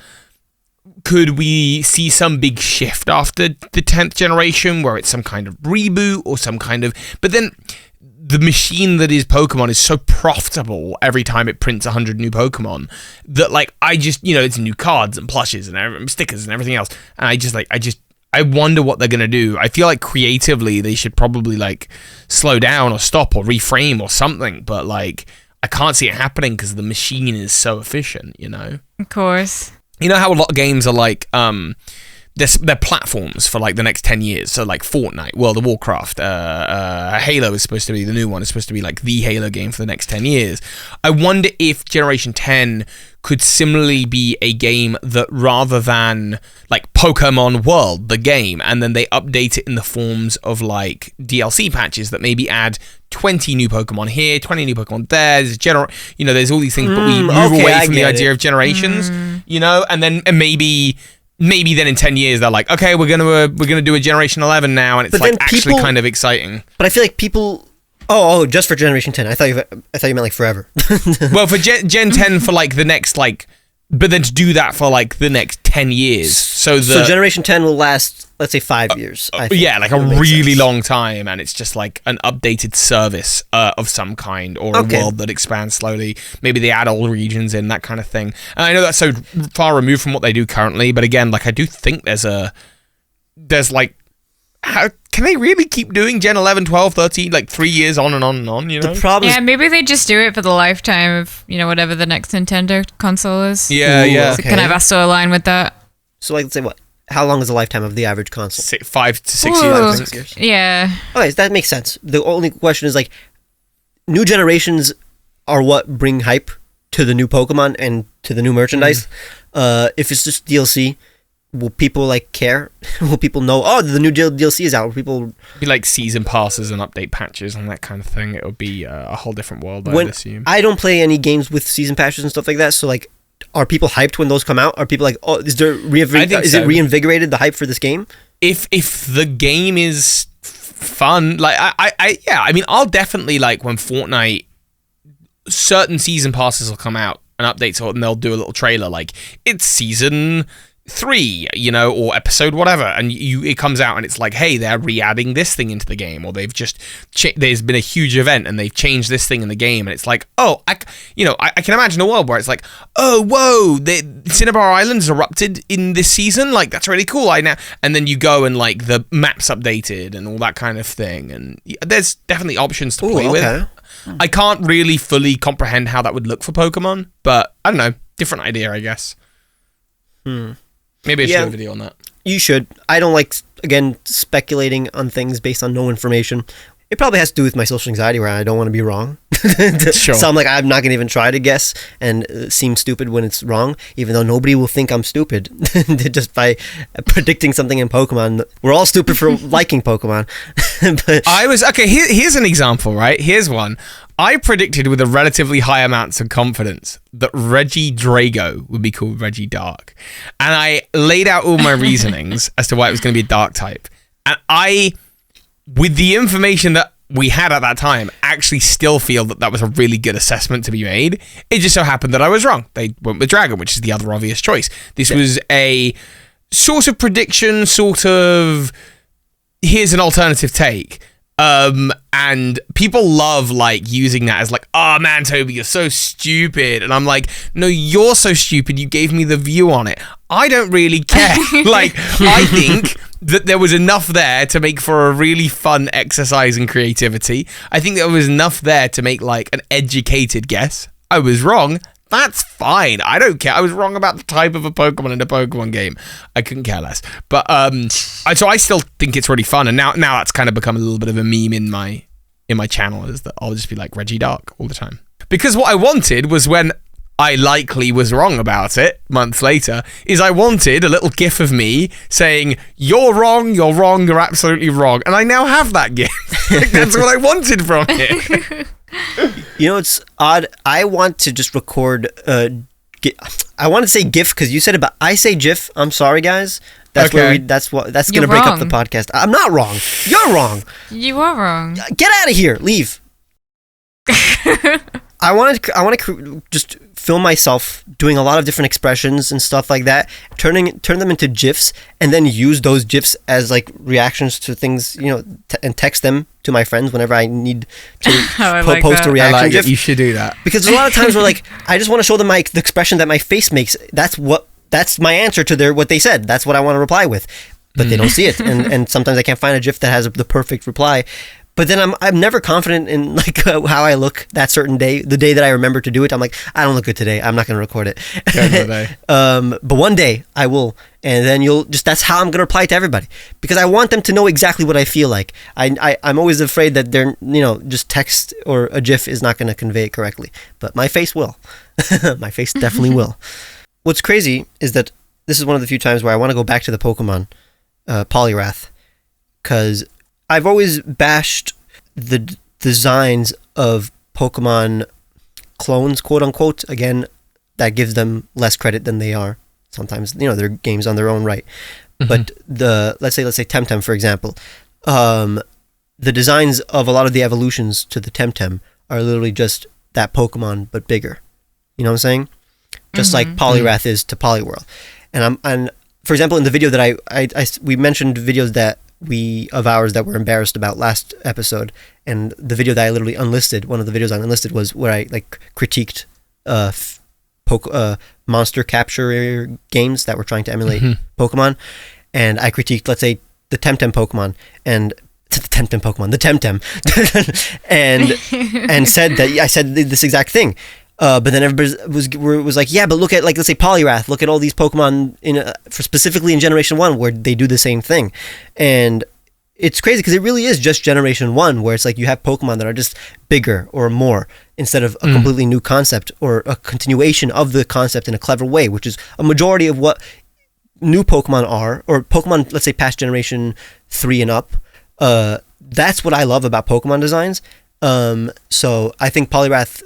could we see some big shift after the 10th generation where it's some kind of reboot or some kind of... But then... the machine that is Pokemon is so profitable every time it prints 100 new Pokemon that, like, I just, it's new cards and plushes and stickers and everything else. And I wonder what they're going to do. I feel like creatively they should probably, like, slow down or stop or reframe or something. But, like, I can't see it happening because the machine is so efficient, Of course. You know how a lot of games are, like, they're platforms for like the next 10 years. So like Fortnite, World of Warcraft, Halo is supposed to be the new one. It's supposed to be like the Halo game for the next 10 years. I wonder if Generation 10 could similarly be a game that rather than like Pokemon World, the game, and then they update it in the forms of like DLC patches that maybe add 20 new Pokemon here, 20 new Pokemon there. There's all these things, but we move away from the idea of generations, and then maybe then in 10 years they're like, okay, we're gonna do a Generation 11 now, and it's like actually kind of exciting. But I feel like people. Oh, just for Generation 10. I thought you meant like forever. Well, for Gen 10 for like the next like, but then to do that for like the next 10 years. So Generation 10 will last, let's say, 5 years. I think. Yeah, like a really long time, and it's just like an updated service of some kind, or a world that expands slowly. Maybe they add all regions in, that kind of thing. And I know that's so far removed from what they do currently, but again, like I do think there's like, how can they really keep doing Gen 11, 12, 13, like 3 years on and on and on, The problem is, maybe they just do it for the lifetime of, whatever the next Nintendo console is. Yeah. So kind of has to align with that. So like, let's say what? How long is the lifetime of the average console? 5 to 6 years. 6 years. Yeah. Okay, so that makes sense. The only question is like, new generations are what bring hype to the new Pokemon and to the new merchandise. If it's just DLC, will people like care? Will people know, the new DLC is out? Will people be like season passes and update patches and that kind of thing? It would be a whole different world, I would assume. I don't play any games with season patches and stuff like that, so like, are people hyped when those come out? Are people like, is it reinvigorated the hype for this game? If the game is fun, like I mean, I'll definitely like when Fortnite, certain season passes will come out and updates, and they'll do a little trailer like it's season 3, or episode whatever, and it comes out and it's like, hey, they're re-adding this thing into the game, or they've just there's been a huge event and they've changed this thing in the game, and it's like, I can imagine a world where it's like, oh whoa, the Cinnabar Islands erupted in this season, like that's really cool. And then you go and like the maps updated and all that kind of thing, and there's definitely options to play with. I can't really fully comprehend how that would look for Pokemon, but I don't know, different idea, I guess. Maybe I should do a video on that. You should. I don't like, again, speculating on things based on no information. It probably has to do with my social anxiety where I don't want to be wrong. Sure. So I'm like, I'm not going to even try to guess and seem stupid when it's wrong, even though nobody will think I'm stupid just by predicting something in Pokemon. We're all stupid for liking Pokemon. But here's an example, right? Here's one. I predicted with a relatively high amounts of confidence that Reggie Drago would be called Reggie Dark. And I laid out all my reasonings as to why it was going to be a dark type. And with the information that we had at that time actually still feel that was a really good assessment to be made. It just so happened that I was wrong. They went with Dragon, which is the other obvious choice. This was a sort of prediction, sort of here's an alternative take. And people love like using that as like, oh man, Toby, you're so stupid. And I'm like, no, you're so stupid. You gave me the view on it. I don't really care. Like, I think that there was enough there to make for a really fun exercise in creativity. I think there was enough there to make like an educated guess. I was wrong. That's fine. I don't care. I was wrong about the type of a Pokemon in a Pokemon game. I couldn't care less. But so I still think it's really fun. And now that's kind of become a little bit of a meme in my channel, is that I'll just be like Reggie Dark all the time. Because what I wanted was, when I likely was wrong about it months later, is I wanted a little gif of me saying, you're wrong, you're absolutely wrong. And I now have that gif. That's what I wanted from it. You know, it's odd. I want to just record. I want to say GIF because you said it, but I say GIF. I'm sorry, guys. That's okay. That's gonna break up the podcast. I'm not wrong. You're wrong. You are wrong. Get out of here. Leave. I want to just film myself doing a lot of different expressions and stuff like that, turn them into GIFs, and then use those GIFs as like reactions to things, you know, and text them to my friends whenever I need to post a reaction GIF. You should do that. Because there's a lot of times where like I just want to show them the expression that my face makes. That's my answer to what they said. That's what I want to reply with, but they don't see it, and sometimes I can't find a GIF that has the perfect reply. But then I'm never confident in like how I look that certain day. The day that I remember to do it, I'm like, I don't look good today. I'm not going to record it. But one day I will, and then that's how I'm going to reply to everybody, because I want them to know exactly what I feel like. I'm always afraid that just text or a GIF is not going to convey it correctly, but my face will. My face definitely will. What's crazy is that this is one of the few times where I want to go back to the Pokemon Poliwrath, because I've always bashed the designs of Pokemon clones, quote unquote. Again, that gives them less credit than they are. Sometimes, they're games on their own right. Mm-hmm. But let's say Temtem, for example. The designs of a lot of the evolutions to the Temtem are literally just that Pokemon, but bigger. You know what I'm saying? Just like Poliwrath is to Poliwhirl. And for example, in the video that we mentioned videos of ours that we're embarrassed about last episode, and the video that I literally unlisted, one of the videos I unlisted was where I like critiqued monster capture games that were trying to emulate Pokemon, and I critiqued, let's say, the Temtem Pokemon, and the Temtem and said that I said this exact thing. But then everybody was like, yeah, but look at, like, let's say Poliwrath, look at all these Pokemon specifically in Generation 1 where they do the same thing. And it's crazy because it really is just Generation 1 where it's like you have Pokemon that are just bigger or more instead of a completely new concept or a continuation of the concept in a clever way, which is a majority of what new Pokemon are, or Pokemon, let's say, past Generation 3 and up. That's what I love about Pokemon designs. So I think Poliwrath...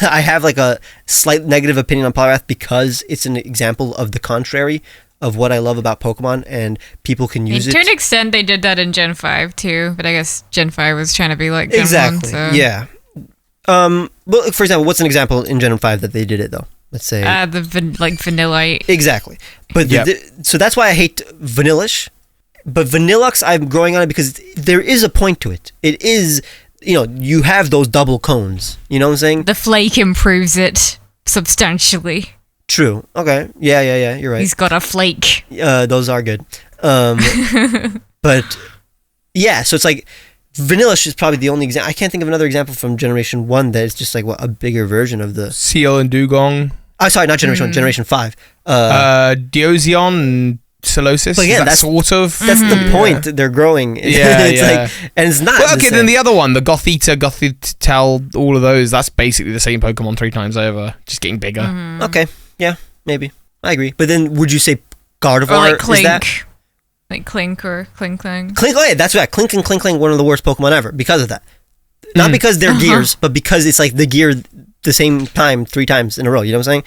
I have like a slight negative opinion on Poliwrath because it's an example of the contrary of what I love about Pokemon, and people can use it. To an extent, they did that in Gen 5 too, but I guess Gen 5 was trying to be like Gen 1. Exactly. So. Yeah. Well, for example, what's an example in Gen 5 that they did it though? Let's say Vanillite. Exactly. But so that's why I hate Vanillish. But Vanillux, I'm growing on it because there is a point to it. It is. You have those double cones. You know what I'm saying? The flake improves it substantially. True. Okay. Yeah. You're right. He's got a flake. Those are good. But yeah, so it's like Vanillish is probably the only example. I can't think of another example from Generation 1 that is just like a bigger version of the Seal and Dugong. Oh, sorry, not Generation 1, Generation 5. Diozion and Solosis. But yeah, that's the point. They're growing. It's like, and it's not. Well, okay, then the other one, the Gothitelle, all of those, that's basically the same Pokemon 3 times over, just getting bigger. Okay, yeah, maybe. I agree. But then would you say Gardevoir like Clink. Is that? Like Clink or Klinklang? Clink, oh yeah, that's right. Clink and Klinklang, one of the worst Pokemon ever because of that. Not because they're gears, but because it's like the gear the same time 3 times in a row. You know what I'm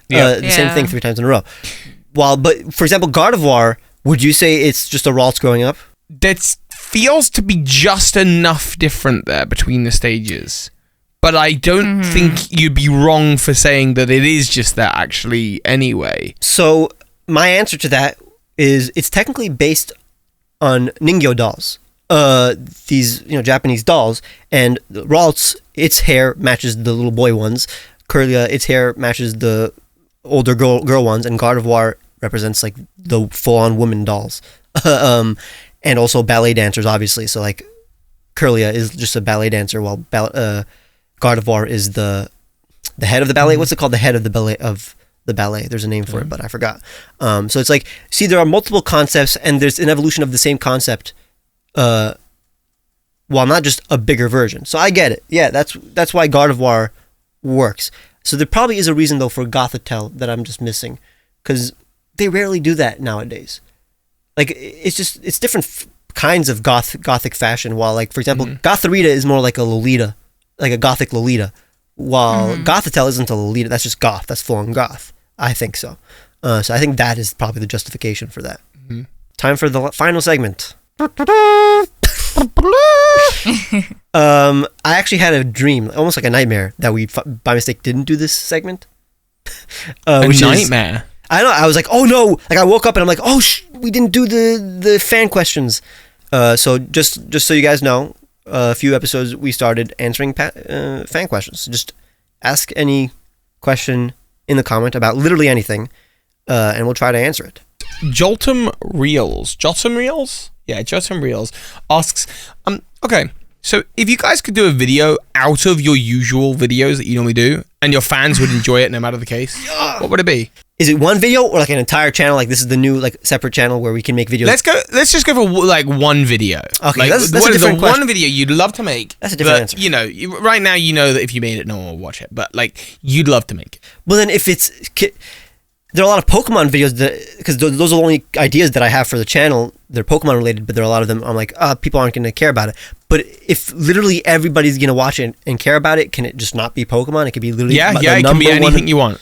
saying? The same thing 3 times in a row. But for example, Gardevoir, would you say it's just a Ralts growing up? That's feels to be just enough different there between the stages. But I don't think you'd be wrong for saying that it is just that actually anyway. So my answer to that is it's technically based on Ningyo dolls. These Japanese dolls, and Ralts, its hair matches the little boy ones. Curlia, its hair matches the older girl ones, and Gardevoir represents like the full-on woman dolls. And also ballet dancers, obviously. So like Curlia is just a ballet dancer, while Gardevoir is the head of the ballet. What's it called? The head of the ballet. There's a name for it, but I forgot. So it's like, see, there are multiple concepts, and there's an evolution of the same concept, while not just a bigger version. So I get it. Yeah, that's why Gardevoir works. So there probably is a reason though for Gothitelle that I'm just missing, because they rarely do that nowadays. Like it's different kinds of gothic fashion. While like, for example, Gothorita is more like a Lolita, like a gothic Lolita, while Gothitelle isn't a Lolita. That's just goth. That's full on goth. I think so. So I think that is probably the justification for that. Time for the final segment. I actually had a dream, almost like a nightmare, that we by mistake didn't do this segment. A nightmare. I know. I was like, oh no! Like I woke up and I'm like, oh we didn't do the fan questions. So just so you guys know, a few episodes we started answering fan questions. Just ask any question in the comment about literally anything, and we'll try to answer it. Joltum Reels. Yeah, Joltum Reels asks, okay, so if you guys could do a video out of your usual videos that you normally do, and your fans would enjoy it no matter the case, what would it be? Is it one video or like an entire channel? Like this is the new like separate channel where we can make videos. Let's just go for like one video. Okay, like, that's what a is the different question. one video you'd love to make? That's a different answer. You know, right now you know that if you made it, no one will watch it. But like, you'd love to make it. Well, then if it's there are a lot of Pokemon videos because those are the only ideas that I have for the channel. They're Pokemon related, but there are a lot of them. I'm like, people aren't going to care about it. But if literally everybody's going to watch it and care about it, can it just not be Pokemon? It could be literally it can be anything you want.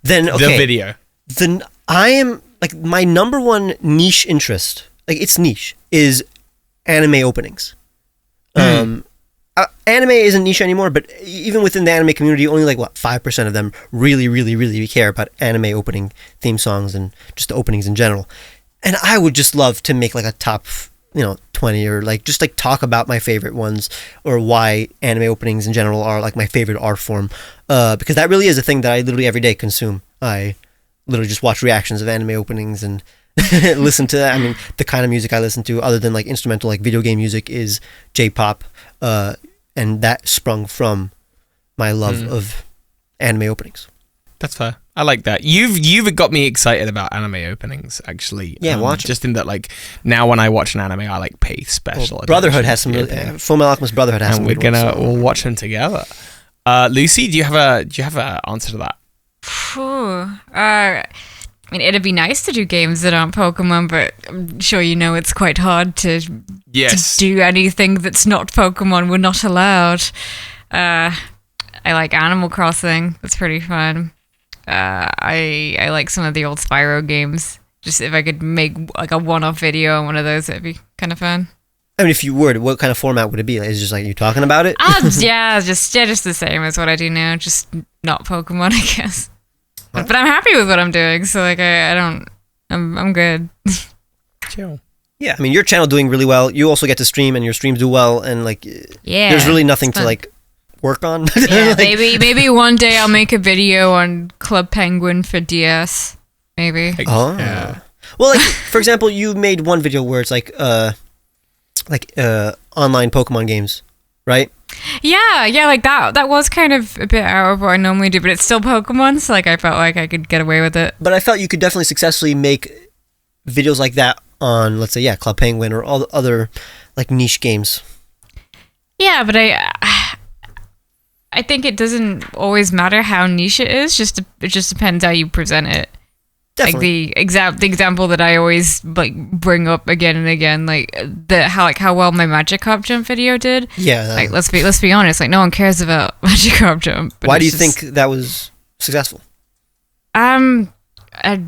Then okay, the video. Then I am like my number one niche interest, like it's niche, is anime openings. Anime isn't niche anymore, but even within the anime community, only like 5% of them really care about anime opening theme songs and just the openings in general. And I would just love to make like a top 20, or like just like talk about my favorite ones, or why anime openings in general are like my favorite art form, because that really is a thing that I literally every day consume. I literally just watch reactions of anime openings and listen to that. I mean, the kind of music I listen to, other than like instrumental, like video game music, is J-pop, and that sprung from my love of anime openings. That's fair. I like that. You've got me excited about anime openings, actually. Yeah, watch just in that, like, now when I watch an anime, I like pay special attention. Brotherhood has some really, Fullmetal Alchemist Brotherhood has some good ones. And we'll watch them together. Lucy, do you have a answer to that? I mean, it'd be nice to do games that aren't Pokemon, but I'm sure you know it's quite hard to do anything that's not Pokemon. We're not allowed. I like Animal Crossing. That's pretty fun. I like some of the old Spyro games. Just if I could make like a one-off video on one of those, it'd be kind of fun. I mean, if you would, what kind of format would it be? Like, is it just like you talking about it? Just the same as what I do now, just not Pokemon, I guess. But I'm happy with what I'm doing, so like I'm good. Chill. Yeah, I mean, your channel doing really well. You also get to stream, and your streams do well, and like, there's really nothing to like work on. Yeah, maybe one day I'll make a video on Club Penguin for DS. Maybe. Yeah. Well, like for example, you made one video where it's like online Pokemon games, right? Yeah, like that was kind of a bit out of what I normally do, but it's still Pokemon, so like I felt like I could get away with it. But I felt you could definitely successfully make videos like that on, let's say, Club Penguin or all the other like niche games. Yeah, but I think it doesn't always matter how niche it is. It just depends how you present it. Definitely. Like the example that I always like bring up again and again, like how well my Magikarp jump video did. Yeah. Like let's be honest, like no one cares about Magikarp jump. Why do you think that was successful? I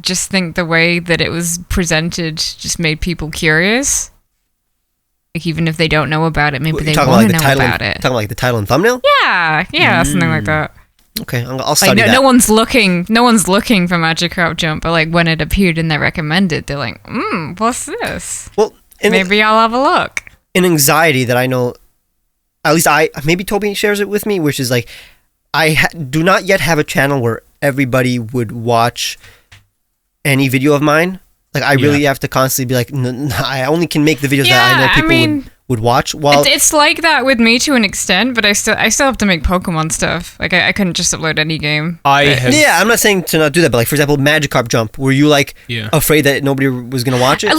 just think the way that it was presented just made people curious. Like, even if they don't know about it, maybe they Talking want about, to like, know the title, about it. talking about like the title and thumbnail. Yeah, something like that. Okay, I'll Like, study that. no one's looking for Magikarp Jump, but like when it appeared in their recommended, they're like, what's this? Well, Maybe I'll have a look. An anxiety that I know, at least maybe Toby shares it with me, which is like, I do not yet have a channel where everybody would watch any video of mine. Like, I really have to constantly be like, I only can make the videos that I know people would watch. Well, it's like that with me to an extent, but I still have to make Pokemon stuff. Like, I couldn't just upload any game. I'm not saying to not do that, but like, for example, Magikarp Jump, were you like afraid that nobody was gonna watch it? A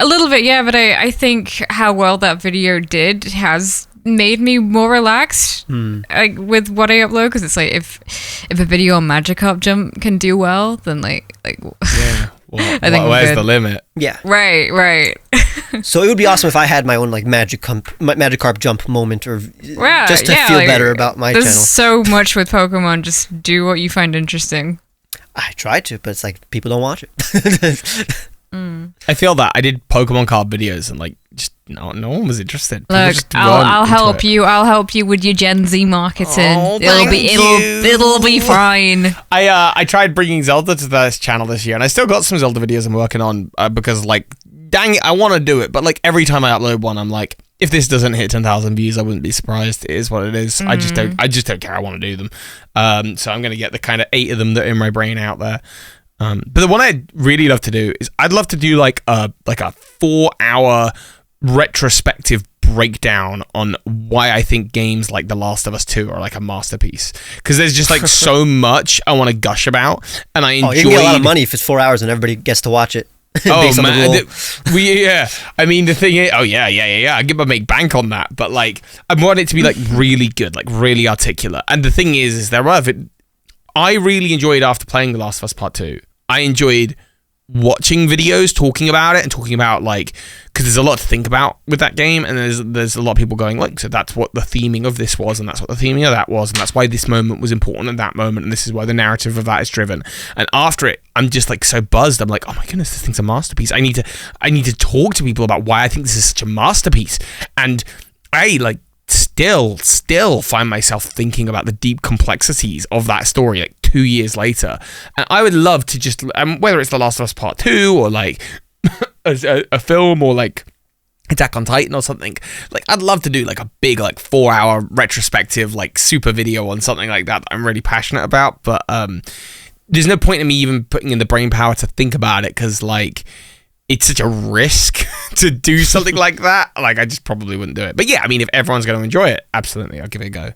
little bit, yeah. But I think how well that video did has made me more relaxed, like with what I upload, because it's like if a video on Magikarp Jump can do well, then like yeah. Well, I think where's the limit? Yeah. Right. So it would be awesome if I had my own like Magikarp Jump moment, or just to feel like, better about my there's channel. So much with Pokemon. Just do what you find interesting. I try to, but it's like people don't watch it. I feel that I did Pokemon card videos and like just no one was interested. Look, I'll help you. I'll help you with your Gen Z marketing. It'll be fine. I tried bringing Zelda to this channel this year, and I still got some Zelda videos I'm working on because like, dang it, I want to do it, but like every time I upload one, I'm like, if this doesn't hit 10,000 views, I wouldn't be surprised. It is what it is. I just don't care. I want to do them. So I'm gonna get the kind of 8 of them that are in my brain out there. But the one I'd really love to do is I'd love to do like a 4-hour retrospective breakdown on why I think games like The Last of Us 2 are like a masterpiece, because there's just like so much I want to gush about, and I enjoy. You can get a lot of money if it's 4 hours and everybody gets to watch it. Oh man, I mean, the thing is, I give a make bank on that, but like I want it to be like really good, like really articulate. And the thing is I really enjoyed after playing The Last of Us Part 2. I enjoyed watching videos talking about it and talking about like, because there's a lot to think about with that game, and there's a lot of people going like, so that's what the theming of this was, and that's what the theming of that was, and that's why this moment was important at that moment, and this is why the narrative of that is driven. And after it, I'm just like so buzzed. I'm like, oh my goodness, this thing's a masterpiece. I need to talk to people about why I think this is such a masterpiece. And I like still find myself thinking about the deep complexities of that story like 2 years later, and I would love to just whether it's The Last of Us Part 2 or like a film or like Attack on Titan or something, like I'd love to do like a big like 4-hour retrospective like super video on something like that I'm really passionate about, but there's no point in me even putting in the brain power to think about it, because like it's such a risk to do something like that. Like, I just probably wouldn't do it. But yeah, I mean, if everyone's going to enjoy it, absolutely, I'll give it a go.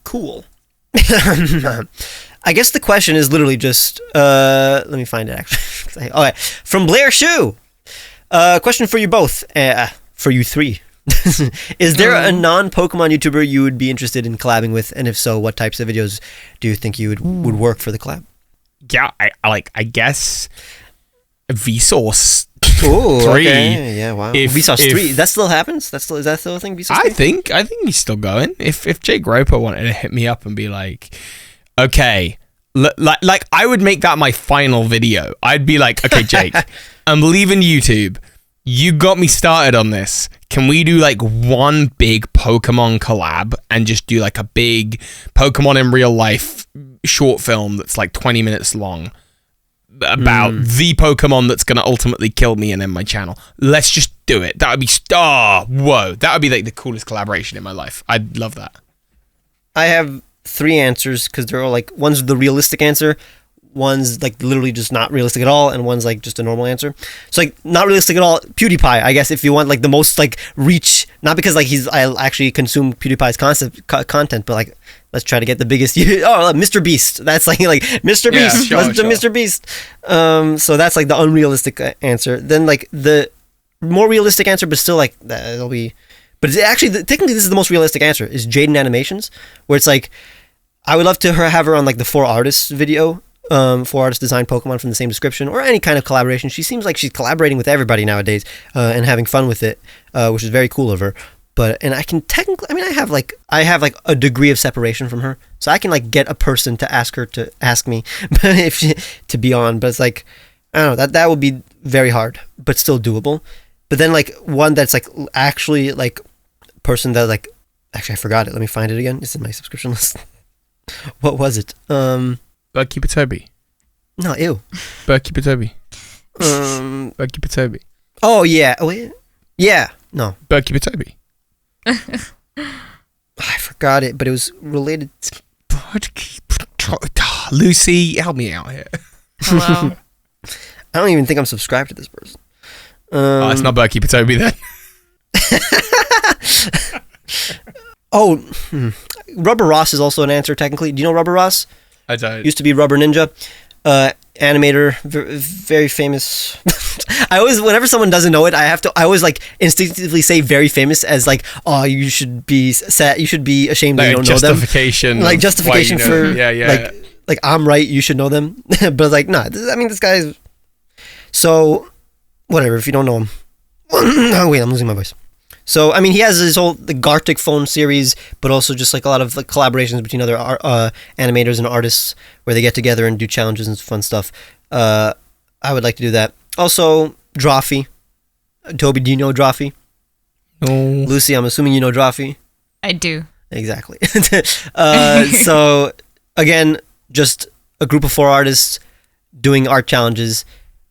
Cool. I guess the question is literally just, let me find it actually. Okay, from Blair Shu. Question for you both, for you three. Is there a non-Pokemon YouTuber you would be interested in collabing with? And if so, what types of videos do you think you would work for the collab? Yeah, I guess Vsauce. Oh, 3. Okay. Yeah, wow. Vsauce 3. That still happens? Is that still a thing? Vsauce 3? I think he's still going. If Jake Roper wanted to hit me up and be like, okay, like I would make that my final video. I'd be like, okay, Jake, I'm leaving YouTube. You got me started on this. Can we do like one big Pokemon collab and just do like a big Pokemon in real life short film that's like 20 minutes long about the Pokemon that's going to ultimately kill me and end my channel? Let's just do it. That would be that would be like the coolest collaboration in my life. I'd love that. I have 3 answers because they're all like, one's the realistic answer, one's like literally just not realistic at all, and one's like just a normal answer. So like not realistic at all, PewDiePie, I guess, if you want like the most like reach, not because like I actually consume PewDiePie's content, but like let's try to get the biggest. Mr. Beast. That's like Mr. Beast. Sure. Mr. Beast. So that's like the unrealistic answer. Then like the more realistic answer, but still like that'll be. But it's actually technically this is the most realistic answer, is Jaden Animations, where it's like I would love to have her on like the 4 artists video. 4 artists design Pokemon from the same description, or any kind of collaboration. She seems like she's collaborating with everybody nowadays and having fun with it, which is very cool of her. And I can technically, I have like a degree of separation from her, so I can like get a person to ask her to ask me to be on. But it's like, I don't know, that would be very hard, but still doable. But then like one that's like actually like person that like actually I forgot it. Let me find it again. It's in my subscription list. What was it? Birdkeepertoby. No, ew. Birdkeepertoby. Birdkeepertoby. Oh yeah. Oh wait. Yeah. No. Birdkeepertoby. I forgot it, but it was related. Lucy, help me out here. Hello. I don't even think I'm subscribed to this person. It's not Birdkeepertoby then. Rubber Ross is also an answer technically. Do you know Rubber Ross? I don't. Used to be Rubber Ninja, animator, very famous. I always, whenever someone doesn't know it, I always like instinctively say very famous as like, oh, you should be sad, you should be ashamed that you don't know them. Like justification for like I'm right, you should know them. But like, nah, I mean this guy's so whatever. If you don't know him, oh wait, I'm losing my voice. So, I mean, he has his whole the Gartic phone series, but also just like a lot of like collaborations between other animators and artists where they get together and do challenges and fun stuff. I would like to do that. Also, Drawfee. Toby, do you know Drawfee? No. Lucy, I'm assuming you know Drawfee. I do. Exactly. So, again, just a group of 4 artists doing art challenges,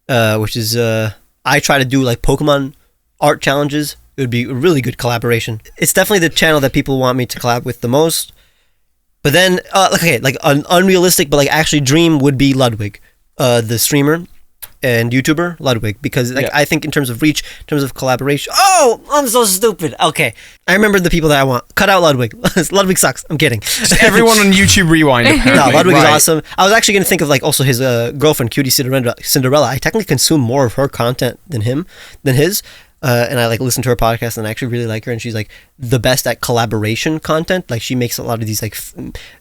which is, I try to do like Pokemon art challenges. It would be a really good collaboration. It's definitely the channel that people want me to collab with the most. But then, like an unrealistic, but like actually dream would be Ludwig, the streamer and YouTuber Ludwig, because like I think in terms of reach, in terms of collaboration. Oh, I'm so stupid. Okay, I remember the people that I want. Cut out Ludwig. Ludwig sucks. I'm kidding. Just everyone on YouTube rewind. No, Ludwig is awesome. I was actually gonna think of like also his girlfriend, Cutie Cinderella. I technically consume more of her content than his. And I like listen to her podcast and I actually really like her, and she's like the best at collaboration content. Like she makes a lot of these like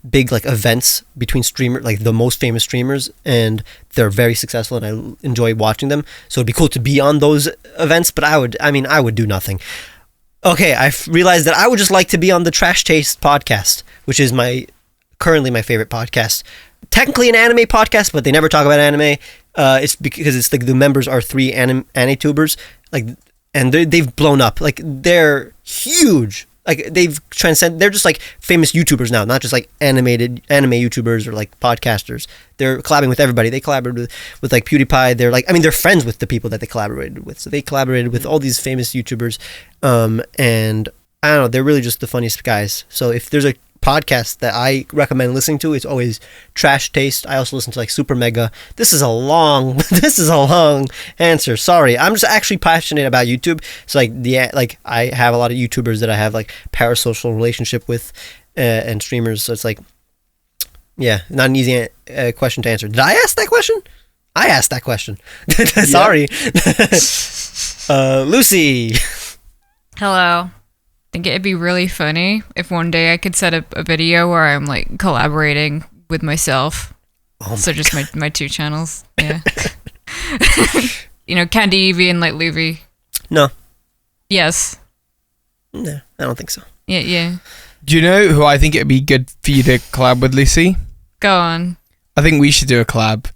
big like events between streamers, like the most famous streamers, and they're very successful and I enjoy watching them. So it'd be cool to be on those events, but I would do nothing. Okay, I realized that I would just like to be on the Trash Taste podcast, which is currently my favorite podcast. Technically an anime podcast, but they never talk about anime. It's because it's like the members are 3 anitubers, like. And they've blown up. Like, they're huge. Like, they're just, like, famous YouTubers now. Not just, like, anime YouTubers or, like, podcasters. They're collabing with everybody. They collaborated with like, PewDiePie. They're, like, I mean, they're friends with the people that they collaborated with. So they collaborated with all these famous YouTubers. And, I don't know, they're really just the funniest guys. So if there's a podcast that I recommend listening to, it's always Trash Taste. I also listen to like Super Mega. This is a long answer. Sorry, I'm just actually passionate about YouTube. So like I have a lot of YouTubers that I have like parasocial relationship with and streamers. So it's like, yeah, not an easy question to answer. Did I ask that question? I asked that question. Sorry. Lucy. Hello. I think it'd be really funny if one day I could set up a video where I'm like collaborating with myself. So just my 2 channels. Yeah. Candy Evie and like Luvi. No. Yes. No, I don't think so. Yeah. Do you know who I think it'd be good for you to collab with, Lucy? Go on. I think we should do a collab.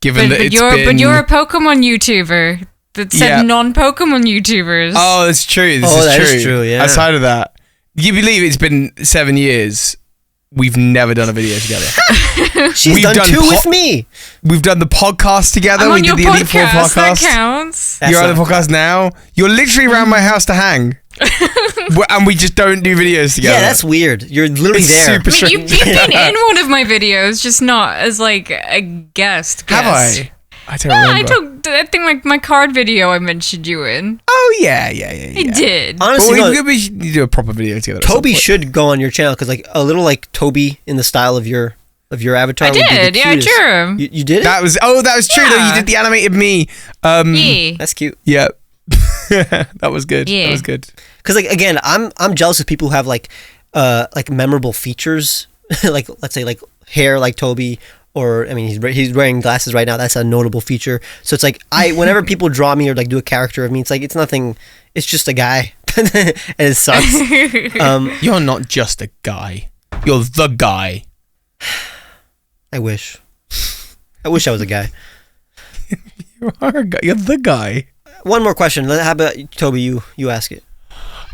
But you're a Pokemon YouTuber. That said non-Pokemon YouTubers. Oh, that's true. That is true, yeah. Outside of that, you believe it's been 7 years, we've never done a video together. She's done 2 with me. We've done the podcast together. I'm on we your did the Elite Four podcast. podcast. That counts. You're on the podcast now. You're literally around my house to hang. And we just don't do videos together. Yeah, that's weird. You're literally there. Super strange. You've been in one of my videos, just not as like a guest. Have I? I don't remember. I think like my card video I mentioned you in. Oh yeah. I did. Honestly, we should do a proper video together. Toby should go on your channel because like a little like Toby in the style of your avatar. I did. Yeah, I drew him. You did it? That was true. Yeah. No, you did the animated me. Yeah. That's cute. Yeah. That was good. Yeah. That was good. Because like again, I'm jealous of people who have like memorable features, like let's say like hair like Toby. Or I mean, he's wearing glasses right now. That's a notable feature. So it's like whenever people draw me or like do a character of me, it's nothing. It's just a guy, and it sucks. You're not just a guy. You're the guy. I wish I was a guy. You are a guy. You're the guy. one more question. How about Toby? You ask it.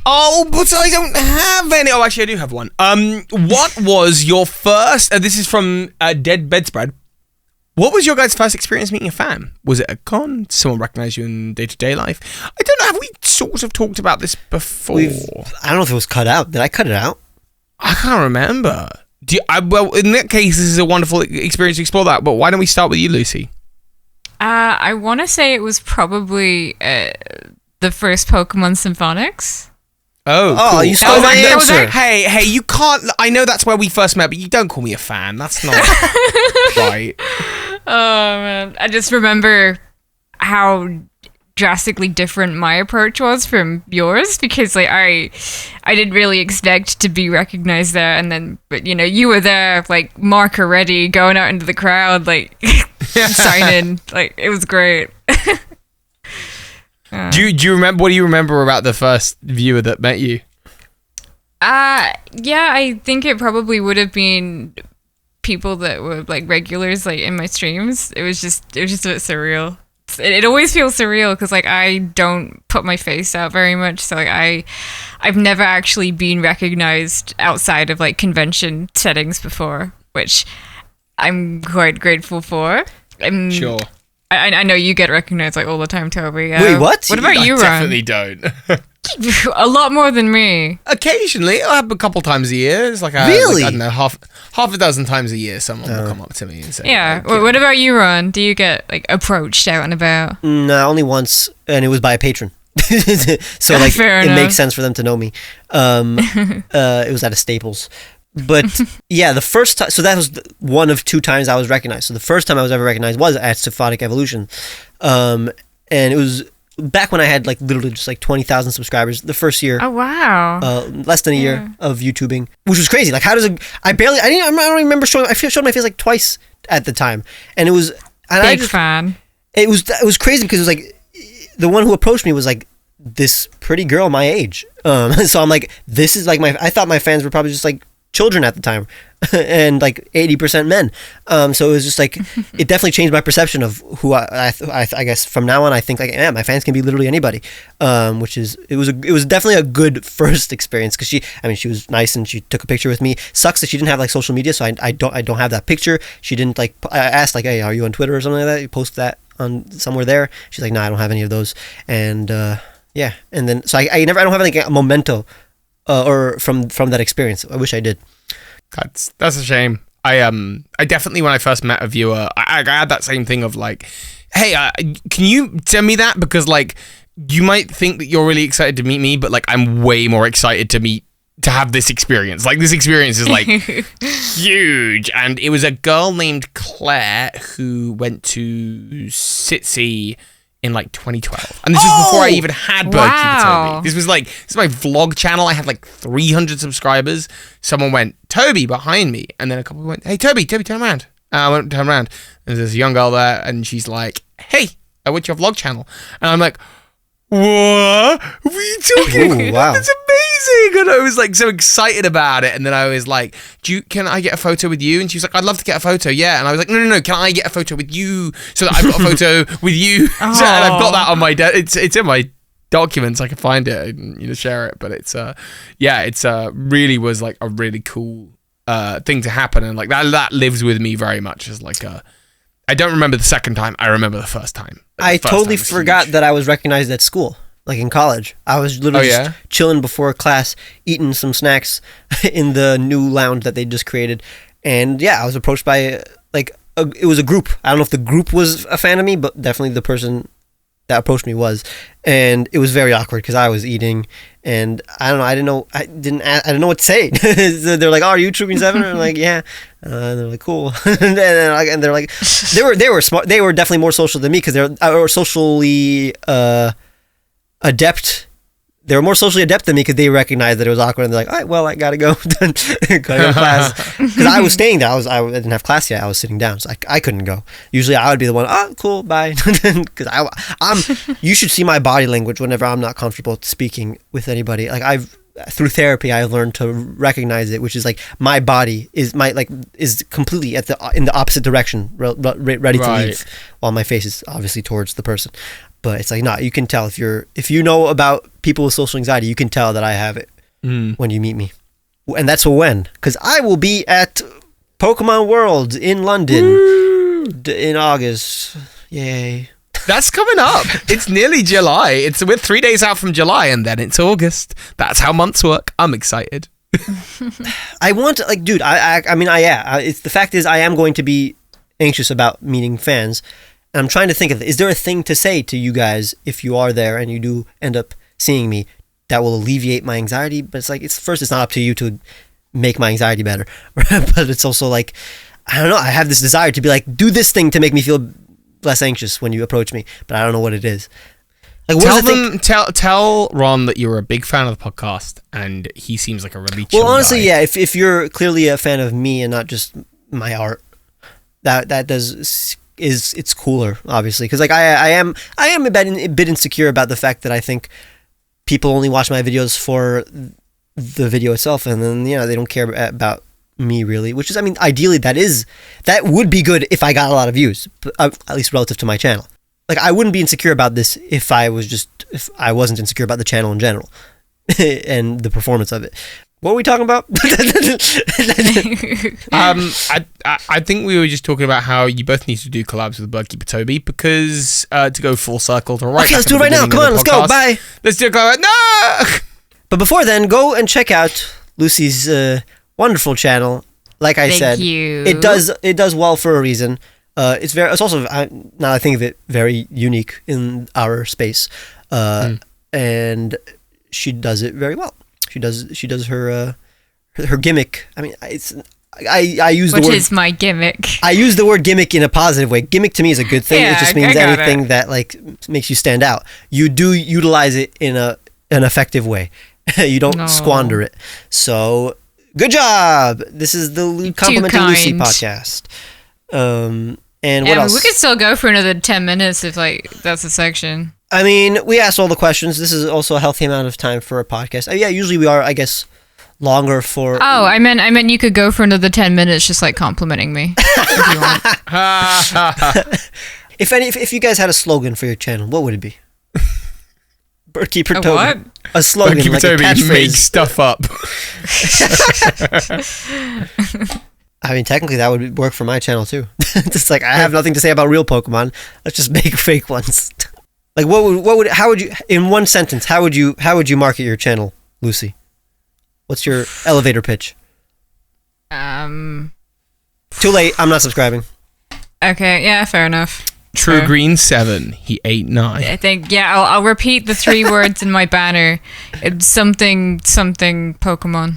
Oh, but I don't have any. Oh, actually, I do have one. What was your first? This is from Dead Bedspread. What was your guys' first experience meeting a fan? Was it a con? Did someone recognize you in day-to-day life? I don't know. Have we sort of talked about this before? I don't know if it was cut out. Did I cut it out? I can't remember. Well, in that case, this is a wonderful experience to explore that. But why don't we start with you, Lucy? I want to say it was probably the first Pokemon Symphonics. Oh, cool. You stole my answer. Hey, you can't. I know that's where we first met, but you don't call me a fan. That's not right. Oh man, I just remember how drastically different my approach was from yours, because like I didn't really expect to be recognized there, and then but you were there like marker ready, going out into the crowd like signing, like it was great. Do you remember? What do you remember about the first viewer that met you? Yeah, I think it probably would have been people that were like regulars, like in my streams. It was just a bit surreal. It always feels surreal because like I don't put my face out very much, so like I've never actually been recognized outside of like convention settings before, which I'm quite grateful for. Sure. I know you get recognized like all the time, Toby. Wait, what? What about you, Ron? Definitely don't. A lot more than me. Occasionally, I'll have a couple times a year. It's like really? I don't know, half a dozen times a year, someone will come up to me and say, Yeah. What about you, Ron? Do you get like approached out and about? No, only once, and it was by a patron. So like Fair it enough. makes sense for them to know me. It was at a Staples. But yeah, the first time, so that was one of two times I was recognized. So the first time I was ever recognized was at Symphonic Evolution, and it was back when I had like literally just like 20,000 subscribers the first year. Oh wow! Less than a year of YouTubing, which was crazy. Like, how does I don't remember showing. I showed my face like twice at the time, and it was Big fan. It was crazy because it was like the one who approached me was like this pretty girl my age. So I'm like, this is like I thought my fans were probably just like children at the time and like 80% men. So it was just like it definitely changed my perception of who I guess from now on I think like, yeah, my fans can be literally anybody, which is it was definitely a good first experience because she was nice and she took a picture with me. Sucks that she didn't have like social media, so I don't have that picture. She didn't like, I asked like, hey, are you on Twitter or something like that? You post that on somewhere there. She's like, no, I don't have any of those. And yeah, and then so I don't have like a memento or from that experience. I wish I did. That's a shame. I definitely, when I first met a viewer, I had that same thing of like, hey, can you send me that? Because like, you might think that you're really excited to meet me, but like, I'm way more excited to have this experience. Like, this experience is like huge. And it was a girl named Claire who went to Sitsi in like 2012, and this was before I even had Birdkeepertoby. This is my vlog channel. I had like 300 subscribers. Someone went, Toby, behind me, and then a couple went, hey, Toby, turn around. I went, turn around, and there's a young girl there, and she's like, hey, I went to your vlog channel, and I'm like, what are you talking? Ooh, wow. That's amazing. And I was like so excited about it, and then I was like, can I get a photo with you? And she was like, I'd love to get a photo, yeah. And I was like, no, can I get a photo with you so that I've got a photo with you? And I've got that on my it's in my documents. I can find it and share it. But it's really was like a really cool thing to happen, and like that lives with me very much as like a. I don't remember the second time. I remember the first time. I totally forgot that I was recognized at school, like in college. I was literally just chilling before class, eating some snacks in the new lounge that they just created. And yeah, I was approached by it was a group. I don't know if the group was a fan of me, but definitely the person that approached me was. And it was very awkward because I was eating, and I don't know. I didn't know what to say. So they're like, "Oh, are you Trooping 7?" And I'm like, "Yeah." And they're like, "Cool." and they're like, they were smart. They were definitely more social than me because they're socially adept. They were more socially adept than me because they recognized that it was awkward, and they're like, all right, well, I gotta go. Gotta go to class. Because I was staying there. I didn't have class yet. I was sitting down, so I couldn't go. Usually I would be the one, oh, cool, bye. Because you should see my body language whenever I'm not comfortable speaking with anybody. Like through therapy, I learned to recognize it, which is like my body is completely in the opposite direction, ready to leave, while my face is obviously towards the person. But it's like, nah, you can tell if you know about people with social anxiety, you can tell that I have it when you meet me. And that's when, because I will be at Pokemon World in London in August. Yay. That's coming up. It's nearly July. We're 3 days out from July, and then it's August. That's how months work. I'm excited. I want to, like, dude, it's the fact is I am going to be anxious about meeting fans. And I'm trying to think is there a thing to say to you guys if you are there and you do end up seeing me that will alleviate my anxiety? But it's like, it's not up to you to make my anxiety better. But it's also like, I don't know, I have this desire to be like, do this thing to make me feel less anxious when you approach me, but I don't know what it is. Like, tell Ron that you're a big fan of the podcast, and he seems like a really chill honestly, guy. yeah. If you're clearly a fan of me and not just my art, it's cooler, obviously, because like I am a bit insecure about the fact that I think people only watch my videos for the video itself, and then they don't care about me really, which is, I mean, ideally that would be good if I got a lot of views, at least relative to my channel. Like, I wouldn't be insecure about this if I wasn't insecure about the channel in general and the performance of it. What were we talking about? I think we were just talking about how you both need to do collabs with Birdkeepertoby because to go full circle to right. Okay, let's do it right now. Come on, let's go. Bye. Let's do a collab. No. But before then, go and check out Lucy's wonderful channel. Like I said, you. it does well for a reason. It's also, now I think of it, very unique in our space, and she does it very well. She does her gimmick. I mean, I use the word. Which is my gimmick. I use the word gimmick in a positive way. Gimmick to me is a good thing. Yeah, it just means anything that like makes you stand out. You do utilize it in an effective way. You don't squander it. So good job. This is the Complimenting Lucy podcast. And what else? We could still go for another 10 minutes if like that's a section. I mean, we asked all the questions. This is also a healthy amount of time for a podcast. Yeah, usually we are, I guess, longer for. Oh, I meant you could go for another 10 minutes, just like complimenting me. If you want. If you guys had a slogan for your channel, what would it be? Birdkeepertoby. What? A slogan, like a catchphrase. Make stuff up. I mean, technically that would work for my channel too. It's like, I have nothing to say about real Pokemon. Let's just make fake ones. Like, how would you, in one sentence, how would you market your channel, Lucy? What's your elevator pitch? Too late. I'm not subscribing. Okay. Yeah. Fair enough. True Green 7. He ate 9. I think. Yeah. I'll repeat the 3 words in my banner. It's something Pokemon.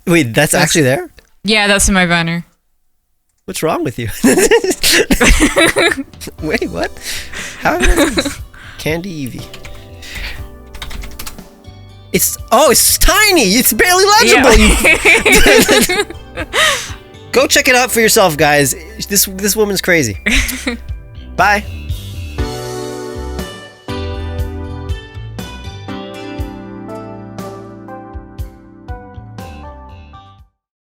Wait, that's actually there? Yeah, that's in my banner. What's wrong with you? Wait, what? How? Candy Eevee. It's tiny. It's barely legible. Yeah. Go check it out for yourself, guys. This woman's crazy. Bye.